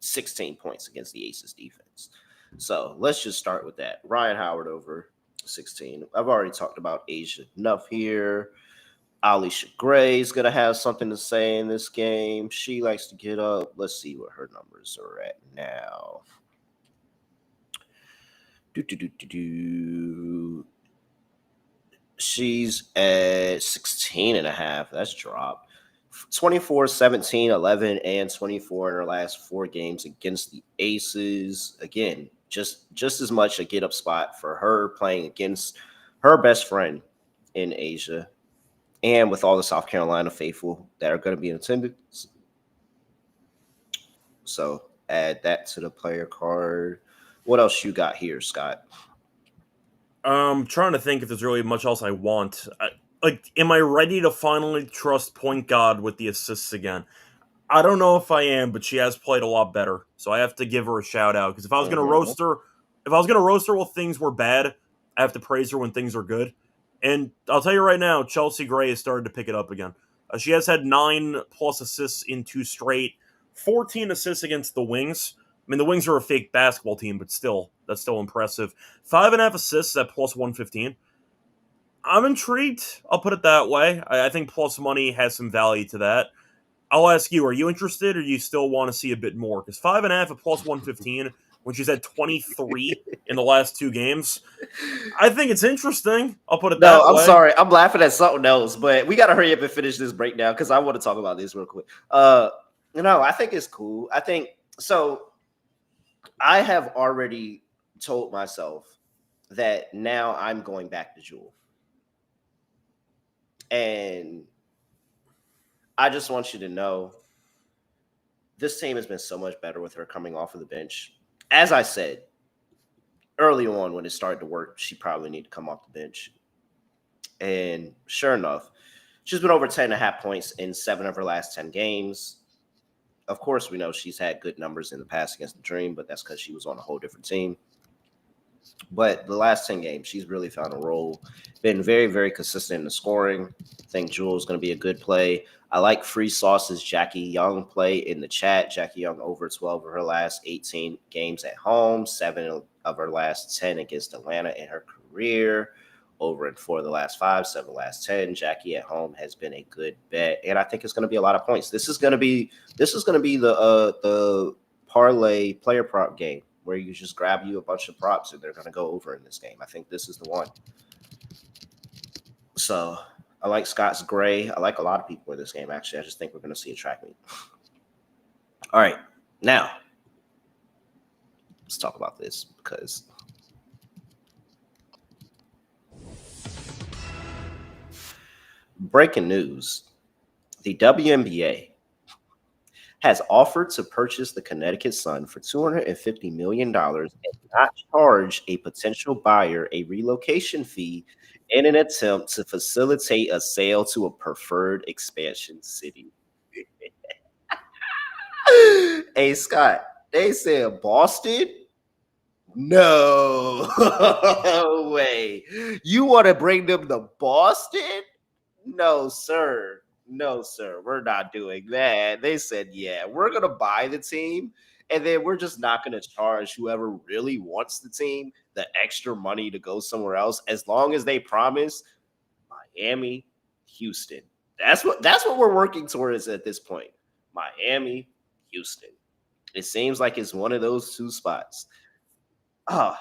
Speaker 1: 16 points against the Aces defense. So, let's just start with that. Ryan Howard over 16. I've already talked about Asia enough here. Alicia Gray is going to have something to say in this game. She likes to get up. Let's see what her numbers are at now. She's at 16.5. That's dropped. 24, 17, 11, and 24 in her last 4 games against the Aces. Again, just as much a get up spot for her playing against her best friend in Asia, and with all the South Carolina faithful that are going to be in attendance. So add that to the player card. What else you got here, Scott?
Speaker 4: I'm trying to think if there's really much else I want. Am I ready to finally trust Point God with the assists again? I don't know if I am, but she has played a lot better, so I have to give her a shout out. Because if I was going to roast her while things were bad, I have to praise her when things are good. And I'll tell you right now, Chelsea Gray has started to pick it up again. She has had 9+ assists in 2 straight, 14 assists against the Wings. I mean, the Wings are a fake basketball team, but still, that's still impressive. 5.5 assists at plus 115. I'm intrigued. I'll put it that way. I think plus money has some value to that. I'll ask you, are you interested or do you still want to see a bit more? Because 5.5 at plus 115 when she's had 23 in the last 2 games, I think it's interesting. I'll put it that way.
Speaker 1: No, I'm sorry. I'm laughing at something else, but we got to hurry up and finish this breakdown because I want to talk about this real quick. I think it's cool. I think so. I have already told myself that now I'm going back to Jewel. And I just want you to know this team has been so much better with her coming off of the bench. As I said early on when it started to work, she probably needed to come off the bench. And sure enough, she's been over 10.5 points in 7 of her last 10 games. Of course, we know she's had good numbers in the past against the Dream, but that's because she was on a whole different team. But the last 10 games, she's really found a role. Been very, very consistent in the scoring. I think Jewel's going to be a good play. I like Free Sauce's Jackie Young play in the chat. Jackie Young over 12 of her last 18 games at home, 7 of her last 10 against Atlanta in her career. Over and 4 of the last 5, 7 of the last 10. Jackie at home has been a good bet, and I think it's going to be a lot of points. This is going to be the parlay player prop game where you just grab you a bunch of props and they're going to go over in this game. I think this is the one. So I like Scott's Gray. I like a lot of people in this game, actually. I just think we're going to see a track meet. All right. Now, let's talk about this because breaking news, the WNBA has offered to purchase the Connecticut Sun for $250 million and not charge a potential buyer a relocation fee in an attempt to facilitate a sale to a preferred expansion city. Hey, Scott, they said Boston? No way. You want to bring them to Boston? No, sir. No, sir. We're not doing that. They said, yeah, we're going to buy the team, and then we're just not going to charge whoever really wants the team the extra money to go somewhere else, as long as they promise Miami, Houston. That's what we're working towards at this point. Miami, Houston. It seems like it's one of those 2 spots. For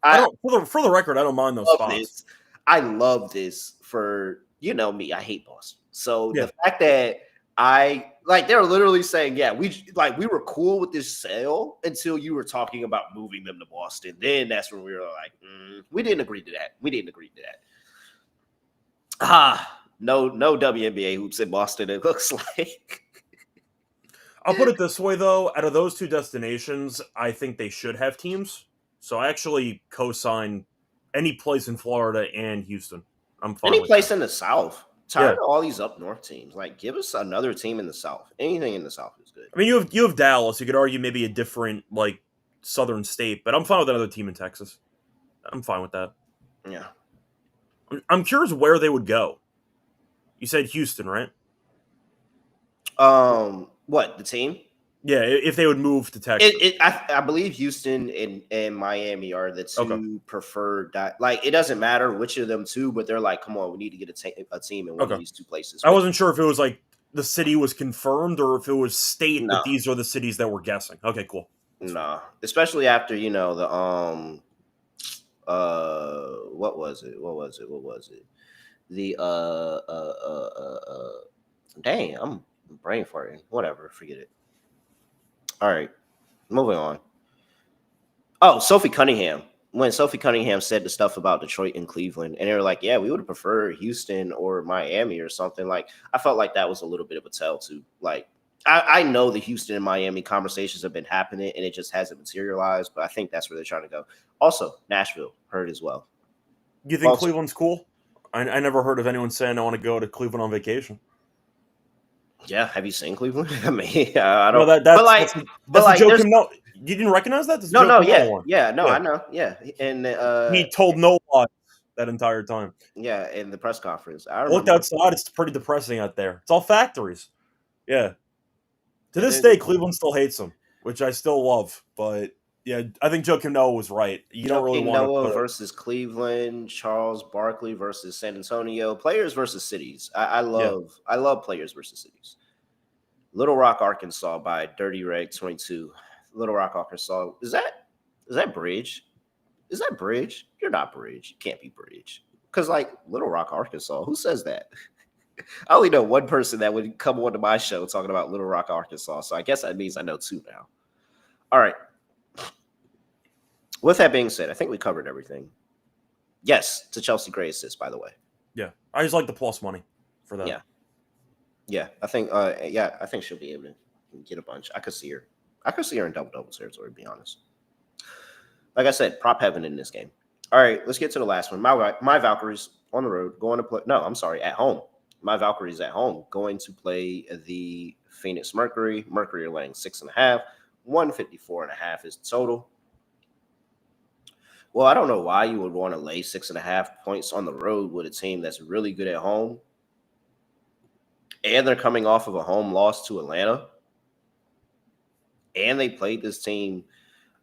Speaker 4: the record, I don't mind those spots.
Speaker 1: I love this for, you know me, I hate Boston. So
Speaker 4: yeah.
Speaker 1: The fact that they're literally saying, yeah, we were cool with this sale until you were talking about moving them to Boston. Then that's when we were like, we didn't agree to that. No WNBA hoops in Boston, it looks like.
Speaker 4: I'll put it this way, though. Out of those 2 destinations, I think they should have teams. So I actually co-sign any place in Florida and Houston. I'm fine.
Speaker 1: Any place in the South. Tired of all these up north teams. Like, give us another team in the South. Anything in the South is good.
Speaker 4: I mean, you have Dallas. You could argue maybe a different southern state, but I'm fine with another team in Texas. I'm fine with that.
Speaker 1: Yeah.
Speaker 4: I'm curious where they would go. You said Houston, right?
Speaker 1: What, the team?
Speaker 4: Yeah, if they would move to Texas.
Speaker 1: I believe Houston and Miami are the 2 preferred. It doesn't matter which of them 2, but they're like, come on, we need to get a team in one of these 2 places.
Speaker 4: I wasn't sure if it was the city was confirmed or if it was state that these are the cities that we're guessing. Okay, cool.
Speaker 1: No, especially after, the what was it? The Dang, I'm brain farting. Whatever, forget it. All right, moving on. Oh, Sophie Cunningham. When Sophie Cunningham said the stuff about Detroit and Cleveland, and they were like, "Yeah, we would have preferred Houston or Miami or something." Like, I felt like that was a little bit of a tell too. Like, I know the Houston and Miami conversations have been happening, and it just hasn't materialized. But I think that's where they're trying to go. Also, Nashville heard as well.
Speaker 4: You think Cleveland's cool? I never heard of anyone saying I want to go to Cleveland on vacation.
Speaker 1: Yeah, have you seen Cleveland? I mean, I
Speaker 4: No,
Speaker 1: don't.
Speaker 4: that's the
Speaker 1: like,
Speaker 4: joke.
Speaker 1: there's
Speaker 4: No, you didn't recognize that? That's the
Speaker 1: no,
Speaker 4: joke.
Speaker 1: no,
Speaker 4: Yeah.
Speaker 1: I know, yeah, and
Speaker 4: He told no lies that entire time.
Speaker 1: yeah, in the press conference, I
Speaker 4: I looked
Speaker 1: remember.
Speaker 4: outside. It's pretty depressing out there. It's all factories. Yeah. To
Speaker 1: And
Speaker 4: this
Speaker 1: then
Speaker 4: day, Cleveland still hates him, which I still love. But yeah, I think Joakim Noah was right. You don't really
Speaker 1: Joakim
Speaker 4: want to
Speaker 1: Noah
Speaker 4: put
Speaker 1: versus Cleveland, Charles Barkley versus San Antonio, players versus cities.
Speaker 4: Yeah.
Speaker 1: I love players versus cities. Little Rock, Arkansas by Dirty Reg 22. Little Rock, Arkansas. Is that Bridge? Is that Bridge? You're not Bridge. You can't be Bridge. Because, like, Little Rock, Arkansas, who says that? I only know one person that would come onto my show talking about Little Rock, Arkansas. So I guess that means I know two now. All right. With that being said, I think we covered everything. Yes, to Chelsea Gray assist, by the way.
Speaker 4: Yeah. I just like the plus money for that.
Speaker 1: Yeah. Yeah, I think she'll be able to get a bunch. I could see her in double territory, to be honest. Like I said, prop heaven in this game. All right, let's get to the last one. My Valkyries on the road going to play. No, I'm sorry, at home. My Valkyries at home going to play the Phoenix Mercury. Mercury are laying 6.5. 154.5 is the total. Well, I don't know why you would want to lay 6.5 points on the road with a team that's really good at home. And they're coming off of a home loss to Atlanta. And they played this team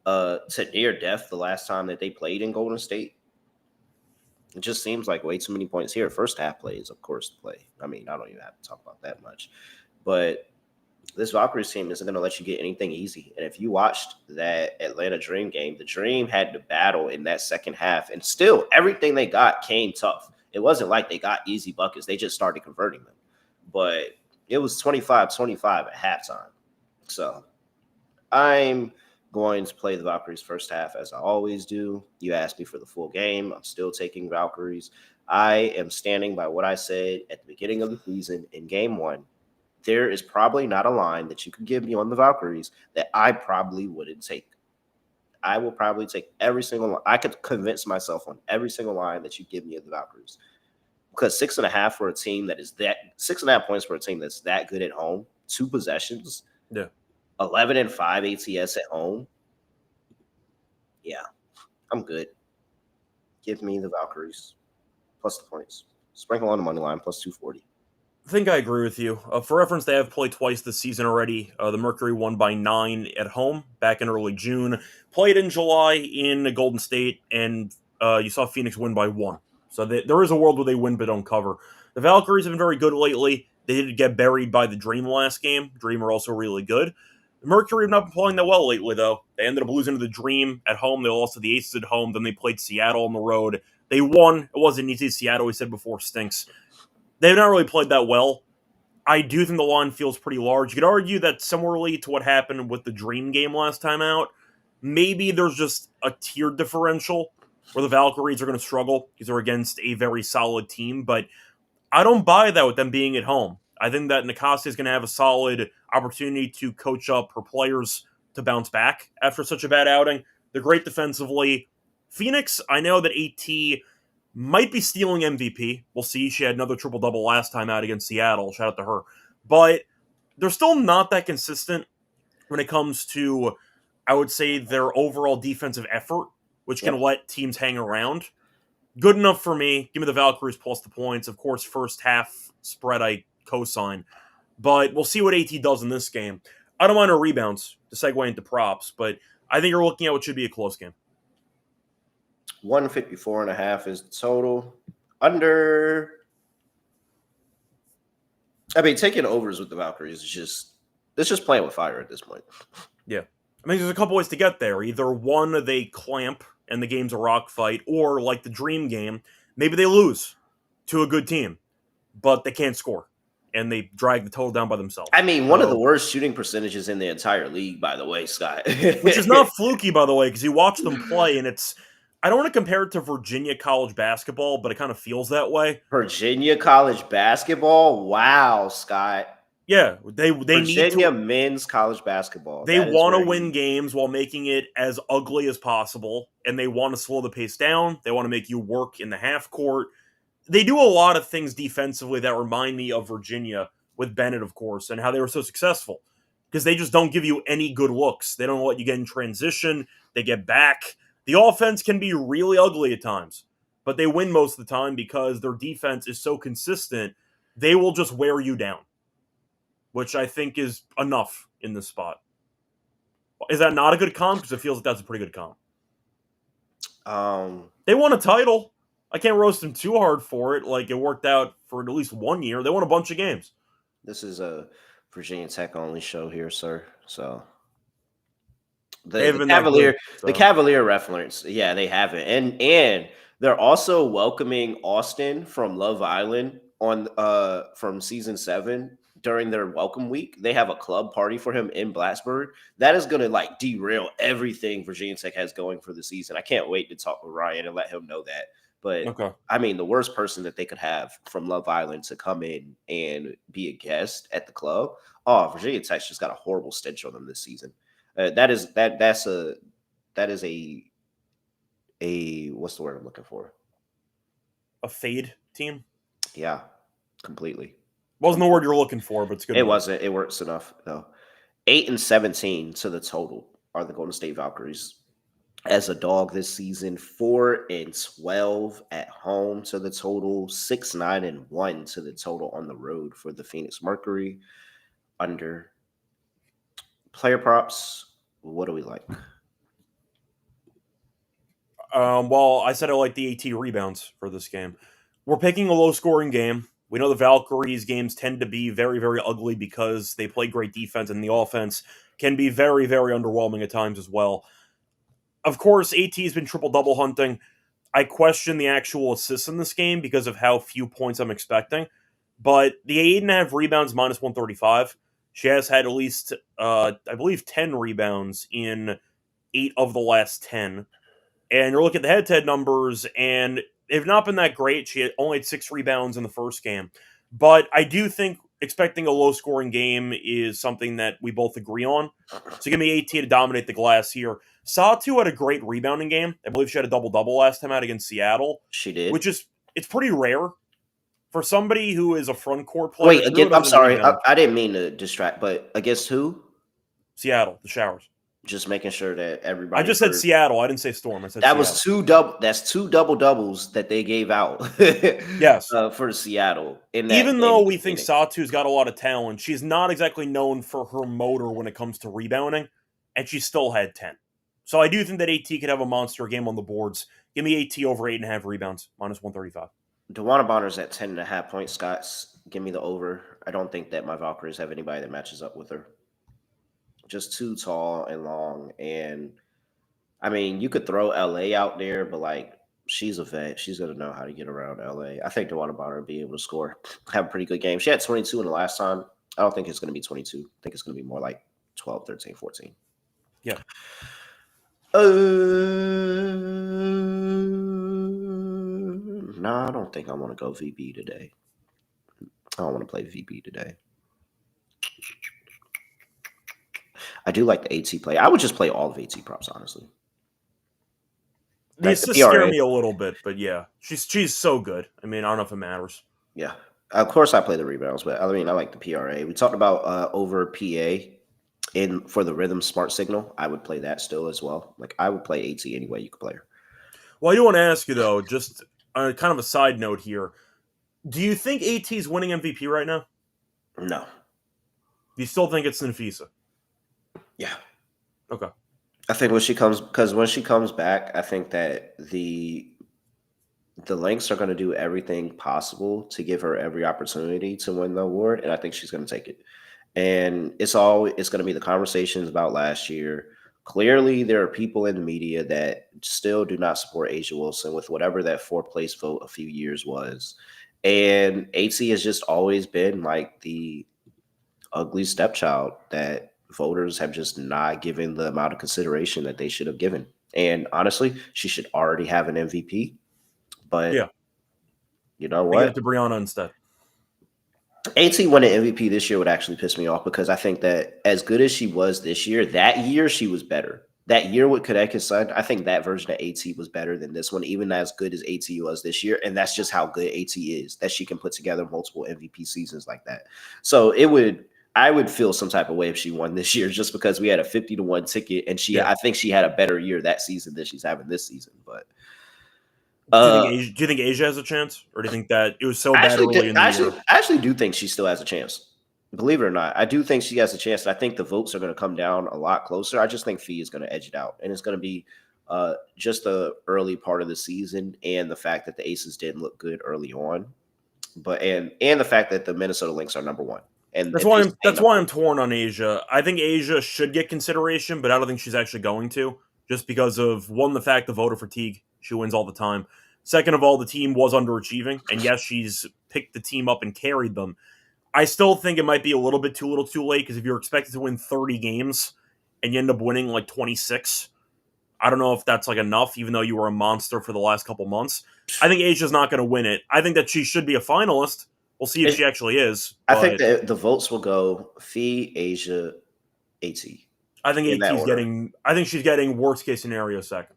Speaker 1: to near death the last time that they played in Golden State. It just seems like way too many points here. First half plays, of course, the play. I mean, I don't even have to talk about that much. But this Valkyries team isn't going to let you get anything easy. And if you watched that Atlanta Dream game, the Dream had to battle in that second half. And still, everything they got came tough. It wasn't like they got easy buckets. They just started converting them. But it was 25-25 at halftime. So I'm going to play the Valkyries first half as I always do. You asked me for the full game. I'm still taking Valkyries. I am standing by what I said at the beginning of the season in game one. There is probably not a line that you could give me on the Valkyries that I probably wouldn't take. I will probably take every single line. I could convince myself on every single line that you give me of the Valkyries. Because 6.5 for a team that is 6.5 points for a team that's that good at home, 2 possessions.
Speaker 4: Yeah.
Speaker 1: 11-5 ATS at home. Yeah, I'm good. Give me the Valkyries plus the points. Sprinkle on the money line plus 240.
Speaker 4: I think I agree with you. For reference, they have played twice this season already. The Mercury won by 9 at home back in early June. Played in July in Golden State, and you saw Phoenix win by 1. So there is a world where they win but don't cover. The Valkyries have been very good lately. They did get buried by the Dream last game. Dream are also really good. The Mercury have not been playing that well lately, though. They ended up losing to the Dream at home. They lost to the Aces at home. Then they played Seattle on the road. They won. It wasn't easy. Seattle, we said before, stinks. They've not really played that well. I do think the line feels pretty large. You could argue that similarly to what happened with the Dream game last time out, maybe there's just a tier differential where the Valkyries are going to struggle because they're against a very solid team, but I don't buy that with them being at home. I think that Nicasia is going to have a solid opportunity to coach up her players to bounce back after such a bad outing. They're great defensively. Phoenix, I know that AT might be stealing MVP. We'll see. She had another triple-double last time out against Seattle. Shout out to her. But they're still not that consistent when it comes to, I would say, their overall defensive effort, which can let teams hang around. Good enough for me. Give me the Valkyries plus the points. Of course, first half spread I co-sign. But we'll see what AT does in this game. I don't mind her rebounds to segue into props, but I think you're looking at what should be a close game.
Speaker 1: 154.5 is the total. Under. I mean, taking overs with the Valkyries is just playing with fire at this point.
Speaker 4: Yeah. I mean, there's a couple ways to get there. Either one, they clamp and the game's a rock fight, or like the Dream game, maybe they lose to a good team, but they can't score. and they drag the total down by themselves.
Speaker 1: I mean, one of the worst shooting percentages in the entire league, by the way, Scott.
Speaker 4: Which is not fluky, by the way, because you watch them play, and I don't want to compare it to Virginia college basketball, but it kind of feels that way.
Speaker 1: Virginia college basketball? Wow, Scott.
Speaker 4: Yeah, they
Speaker 1: Virginia
Speaker 4: need to,
Speaker 1: men's college basketball.
Speaker 4: They want to win games while making it as ugly as possible, and they want to slow the pace down. They want to make you work in the half court. They do a lot of things defensively that remind me of Virginia with Bennett, of course, and how they were so successful. Because they just don't give you any good looks. They don't let you get in transition. They get back. The offense can be really ugly at times, but they win most of the time because their defense is so consistent, they will just wear you down, which I think is enough in this spot. Is that not a good comp? Because it feels like that's a pretty good comp. They won a title. I can't roast them too hard for it. Like, it worked out for at least 1 year. They won a bunch of games.
Speaker 1: This is a Virginia Tech only show here, sir. So the Cavalier reference, yeah, they haven't, and they're also welcoming Austin from Love Island on from season 7 during their welcome week. They have a club party for him in Blacksburg. That is going to like derail everything Virginia Tech has going for the season. I can't wait to talk with Ryan and let him know that. But okay. I mean, the worst person that they could have from Love Island to come in and be a guest at the club. Oh, Virginia Tech's just got a horrible stench on them this season. That is a what's the word I'm looking for?
Speaker 4: A fade team.
Speaker 1: Yeah, completely.
Speaker 4: Wasn't the word you're looking for, but it's good.
Speaker 1: It wasn't. It works enough though. 8-17 to the total are the Golden State Valkyries. As a dog this season, 4-12 at home to the total, 6-9-1 to the total on the road for the Phoenix Mercury. Under player props, what do we like?
Speaker 4: Well, I said I like the AT rebounds for this game. We're picking a low-scoring game. We know the Valkyries games tend to be very, very ugly because they play great defense, and the offense can be very, very underwhelming at times as well. Of course, AT has been triple-double hunting. I question the actual assists in this game because of how few points I'm expecting. But the 8.5 rebounds, minus 135. She has had at least, I believe, 10 rebounds in 8 of the last 10. And you're looking at the head-to-head numbers, and they've not been that great. She only had 6 rebounds in the first game. But I do think expecting a low-scoring game is something that we both agree on. So give me AT to dominate the glass here. Satu had a great rebounding game. I believe she had a double-double last time out against Seattle.
Speaker 1: She did.
Speaker 4: Which is, it's pretty rare for somebody who is a front court player.
Speaker 1: Wait, again, I'm sorry. I didn't mean to distract, but against who?
Speaker 4: Seattle, the Showers.
Speaker 1: Just making sure that everybody.
Speaker 4: I just said Seattle. I didn't say Storm. I said
Speaker 1: that
Speaker 4: Seattle.
Speaker 1: That's two double doubles that they gave out.
Speaker 4: Yes,
Speaker 1: for Seattle.
Speaker 4: Even though we think Satu's got a lot of talent, she's not exactly known for her motor when it comes to rebounding, and she still had 10. So I do think that AT could have a monster game on the boards. Give me AT over 8.5 rebounds, minus 135.
Speaker 1: DeWanna Bonner's at 10.5 points. Scott's give me the over. I don't think that my Valkyries have anybody that matches up with her. Just too tall and long. And I mean, you could throw LA out there, but like she's a vet. She's going to know how to get around LA. I think DeWanna Bonner will be able to score, have a pretty good game. She had 22 in the last time. I don't think it's going to be 22. I think it's going to be more like 12, 13, 14.
Speaker 4: Yeah.
Speaker 1: No, I don't think I want to go VB today. I don't want to play VB today. I do like the AT play. I would just play all of AT props, honestly.
Speaker 4: These like scare me a little bit, but yeah. She's so good. I mean, I don't know if it matters.
Speaker 1: Yeah. Of course I play the rebounds, but I mean, I like the PRA. We talked about over PA for the rhythm smart signal. I would play that still as well. Like, I would play AT any way you could play her.
Speaker 4: Well, I do want to ask you, though, just kind of a side note here. Do you think AT is winning MVP right now?
Speaker 1: No.
Speaker 4: Do you still think it's Nafisa?
Speaker 1: Yeah.
Speaker 4: Okay.
Speaker 1: I think when she comes back, I think that the Lynx are going to do everything possible to give her every opportunity to win the award, and I think she's going to take it. And it's going to be the conversations about last year. Clearly, there are people in the media that still do not support A'ja Wilson with whatever that 4th place vote a few years was. And AT has just always been like the ugly stepchild that voters have just not given the amount of consideration that they should have given. And honestly, she should already have an MVP. But
Speaker 4: Yeah.
Speaker 1: you know
Speaker 4: They give it
Speaker 1: what?
Speaker 4: to Brianna instead.
Speaker 1: AT winning MVP this year would actually piss me off because I think that as good as she was this year, that year she was better. That year with Connecticut's son, I think that version of AT was better than this one, even as good as AT was this year. And that's just how good AT is, that she can put together multiple MVP seasons like that. So I would feel some type of way if she won this year just because we had a 50-1 ticket and I think she had a better year that season than she's having this season. But
Speaker 4: Do you think Asia has a chance, or do you think that it was so bad early in the year?
Speaker 1: I actually do think she still has a chance. Believe it or not, I do think she has a chance. I think the votes are going to come down a lot closer. I just think Fee is going to edge it out, and it's going to be just the early part of the season and the fact that the Aces didn't look good early on, but and the fact that the Minnesota Lynx are number one. And
Speaker 4: That's why I'm torn on Asia. I think Asia should get consideration, but I don't think she's actually going to, just because of one, the fact of voter fatigue. She wins all the time. Second of all, the team was underachieving, and yes, she's picked the team up and carried them. I still think it might be a little too late, because if you're expected to win 30 games and you end up winning like 26, I don't know if that's like enough, even though you were a monster for the last couple months. I think Asia's not going to win it. I think that she should be a finalist. We'll see if she actually is.
Speaker 1: I think that the votes will go Fee, Asia, AT.
Speaker 4: I think AT's getting. I think she's getting worst case scenario second.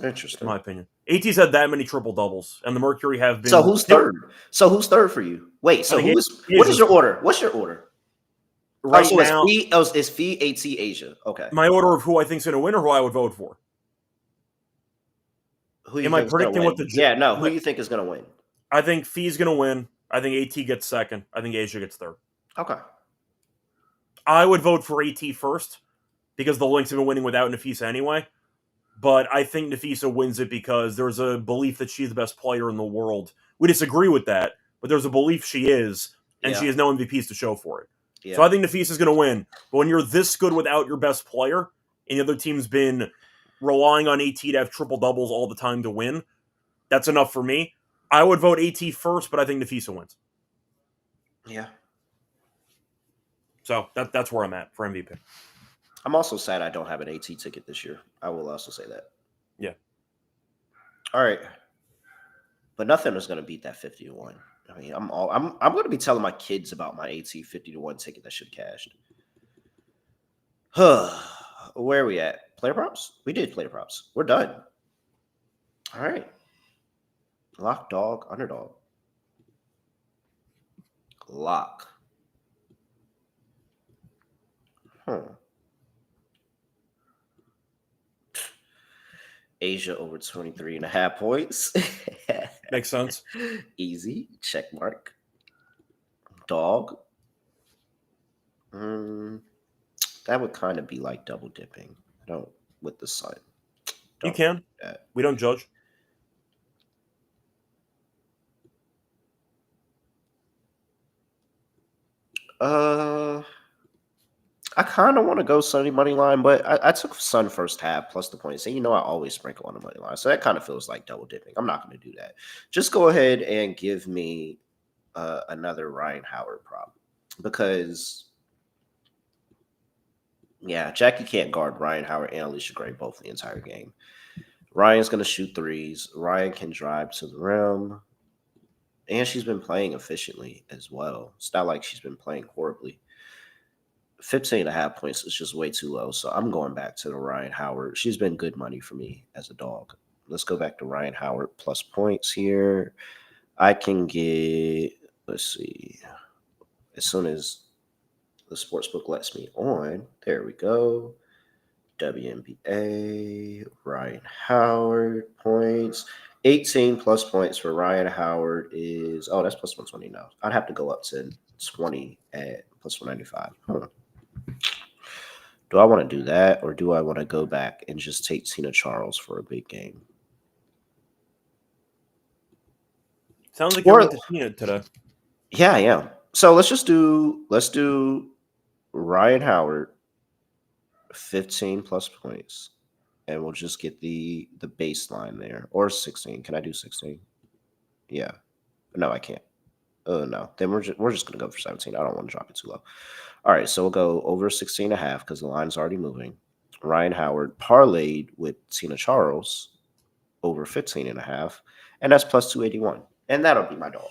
Speaker 1: Interesting,
Speaker 4: in my opinion. AT's had that many triple doubles, and the Mercury have been.
Speaker 1: So who's third? So who's third for you? Wait, so what is your order? What's your order?
Speaker 4: Right now,
Speaker 1: it's Fee, AT, Asia. Okay.
Speaker 4: My order of who I think is going to win or who I would vote for.
Speaker 1: Am I predicting what the? Who do you think is going to win?
Speaker 4: I think Fee's going to win. I think AT gets second. I think Asia gets third.
Speaker 1: Okay.
Speaker 4: I would vote for AT first because the Lynx have been winning without Nafisa anyway. But I think Nafisa wins it because there's a belief that she's the best player in the world. We disagree with that, but there's a belief she is, and she has no MVPs to show for it. Yeah. So I think Nafisa's going to win. But when you're this good without your best player, and the other team's been relying on AT to have triple-doubles all the time to win, that's enough for me. I would vote AT first, but I think Nafisa wins.
Speaker 1: Yeah.
Speaker 4: So that's where I'm at for MVP.
Speaker 1: I'm also sad I don't have an AT ticket this year. I will also say that.
Speaker 4: Yeah.
Speaker 1: All right. But nothing is going to beat that 50-1. I mean, I'm going to be telling my kids about my AT 50-1 ticket that should cashed. Where are we at? Player props? We did player props. We're done. All right. Lock, dog, underdog. Lock. Asia over 23.5 points.
Speaker 4: Makes sense.
Speaker 1: Easy. Check mark. Dog. That would kind of be like double dipping. With the sun.
Speaker 4: You can. We don't judge.
Speaker 1: I kind of want to go Sunny money line, but I took Sun first half plus the points. And I always sprinkle on the money line. So that kind of feels like double dipping. I'm not going to do that. Just go ahead and give me another Ryan Howard prop. Because, Jackie can't guard Ryan Howard and Alicia Gray both the entire game. Ryan's going to shoot threes. Ryan can drive to the rim. And she's been playing efficiently as well. It's not like she's been playing horribly. 15.5 points is just way too low. So I'm going back to the Ryan Howard. She's been good money for me as a dog. Let's go back to Ryan Howard plus points here. I can get, let's see, as soon as the sportsbook lets me on, there we go. WNBA, Ryan Howard points. 18 plus points for Ryan Howard is, that's plus 120 now. I'd have to go up to 20 at plus 195. Do I want to do that, or do I want to go back and just take Tina Charles for a big game?
Speaker 4: Sounds like you're into Tina today.
Speaker 1: Yeah, I am. So let's do Ryan Howard 15 plus points, and we'll just get the baseline there, or 16. Can I do 16? Yeah. No, I can't. No. Then we're just gonna go for 17. I don't want to drop it too low. All right, so we'll go over 16.5 because the line's already moving. Ryan Howard parlayed with Tina Charles over 15.5, and that's plus 281. And that'll be my dog.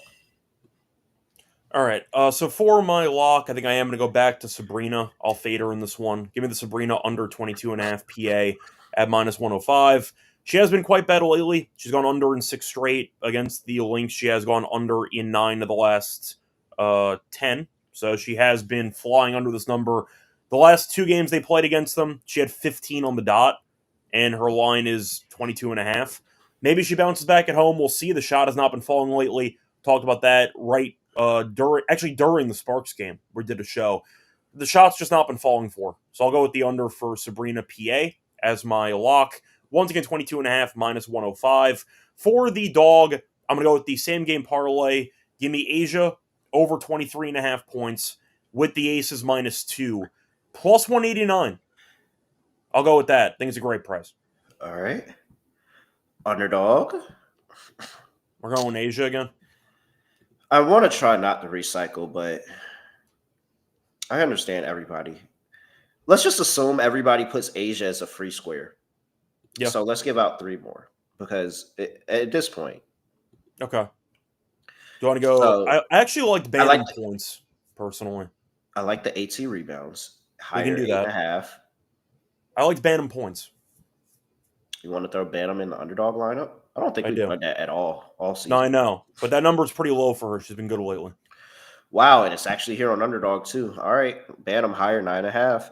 Speaker 4: All right. So for my lock, I think I am going to go back to Sabrina. I'll fade her in this one. Give me the Sabrina under 22.5 PA at minus 105. She has been quite bad lately. She's gone under in 6 straight. Against the Lynx, she has gone under in 9 of the last 10. So she has been flying under this number. The last 2 games they played against them, she had 15 on the dot, and her line is 22.5. Maybe she bounces back at home. We'll see. The shot has not been falling lately. Talked about that during the Sparks game. We did a show. The shot's just not been falling for. So I'll go with the under for Sabrina PA as my lock. Once again, 22.5 minus 105. For the dog, I'm going to go with the same game parlay. Give me Asia over 23.5 points with the aces minus 2. Plus 189. I'll go with that. I think it's a great price.
Speaker 1: All right. Underdog.
Speaker 4: We're going Asia again.
Speaker 1: I want to try not to recycle, but I understand everybody. Let's just assume everybody puts Asia as a free square.
Speaker 4: Yeah.
Speaker 1: So let's give out 3 more because at this point.
Speaker 4: Okay. Do you want to go?
Speaker 1: So,
Speaker 4: I actually liked Bantam points, personally.
Speaker 1: I like the 8 rebounds.
Speaker 4: We can do that.
Speaker 1: 8.5.
Speaker 4: I liked Bantam points.
Speaker 1: You want to throw Bantam in the underdog lineup? I don't think we've done that at all season.
Speaker 4: No, I know. But that number's pretty low for her. She's been good lately.
Speaker 1: Wow, and it's actually here on Underdog too. All right. Bantam higher 9.5.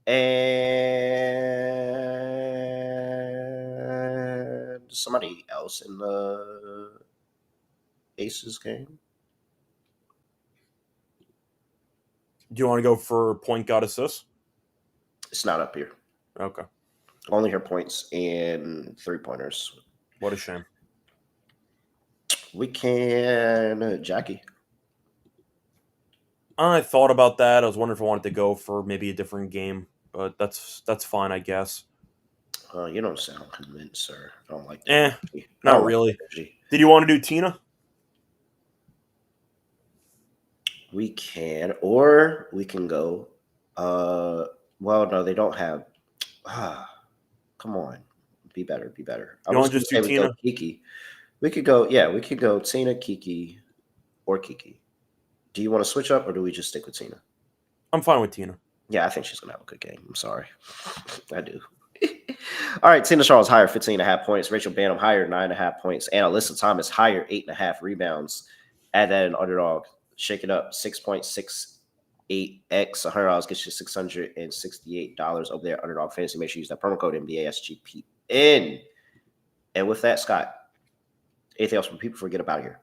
Speaker 1: And somebody else in the Aces game.
Speaker 4: Do you want to go for point guard assist?
Speaker 1: It's not up here.
Speaker 4: Okay.
Speaker 1: Only her points and 3-pointers.
Speaker 4: What a shame.
Speaker 1: We can Jackie.
Speaker 4: I thought about that. I was wondering if I wanted to go for maybe a different game, but that's fine, I guess.
Speaker 1: You don't sound convinced, sir. I don't like that.
Speaker 4: Not really. Did you want to do Tina?
Speaker 1: We can, or we can go. Well, no, they don't have. Come on, be better.
Speaker 4: I want to just do Tina.
Speaker 1: Kiki. We could go. Yeah, we could go Tina, Kiki, or Kiki. Do you want to switch up, or do we just stick with Tina?
Speaker 4: I'm fine with Tina.
Speaker 1: Yeah, I think she's gonna have a good game. I'm sorry, I do. All right, Tina Charles higher 15.5 points. Rachel Bantam higher 9.5 points. And Alyssa Thomas higher 8.5 rebounds. Add that in Underdog. Shake it up. 6.68x. $100 gets you $668 over there. Underdog Fantasy. Make sure you use that promo code NBA SGPN. And with that, Scott, anything else for people before we get up out of here?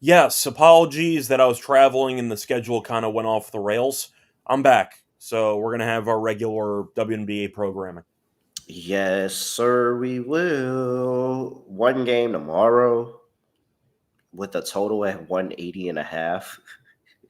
Speaker 4: Yes, apologies that I was traveling and the schedule kind of went off the rails. I'm back. So we're going to have our regular WNBA programming.
Speaker 1: Yes, sir, we will. 1 game tomorrow with a total at 180.5.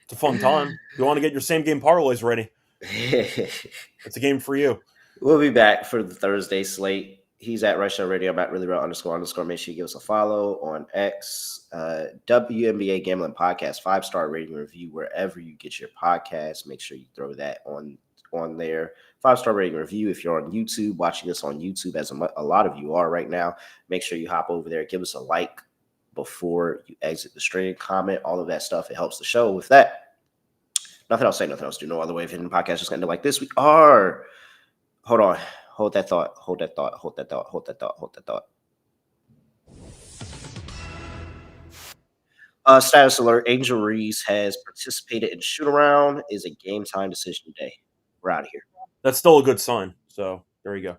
Speaker 4: It's a fun time. You want to get your same game parlays ready. It's a game for you.
Speaker 1: We'll be back for the Thursday slate. He's at Rush Radio. I'm at really real __. Make sure you give us a follow on X. WNBA Gambling Podcast, 5-star rating review wherever you get your podcast. Make sure you throw that on there. 5-star rating review. If you're on YouTube, watching us on YouTube, as a lot of you are right now, make sure you hop over there. Give us a like before you exit the stream. Comment, all of that stuff. It helps the show. With that, nothing else to say, nothing else to do. No other way of hitting the podcast. Just going to end like this. We are. Hold on. Hold that thought. Status alert. Angel Reese has participated in shoot-around. Is a game time decision today. We're out of here.
Speaker 4: That's still a good sign. So there you go.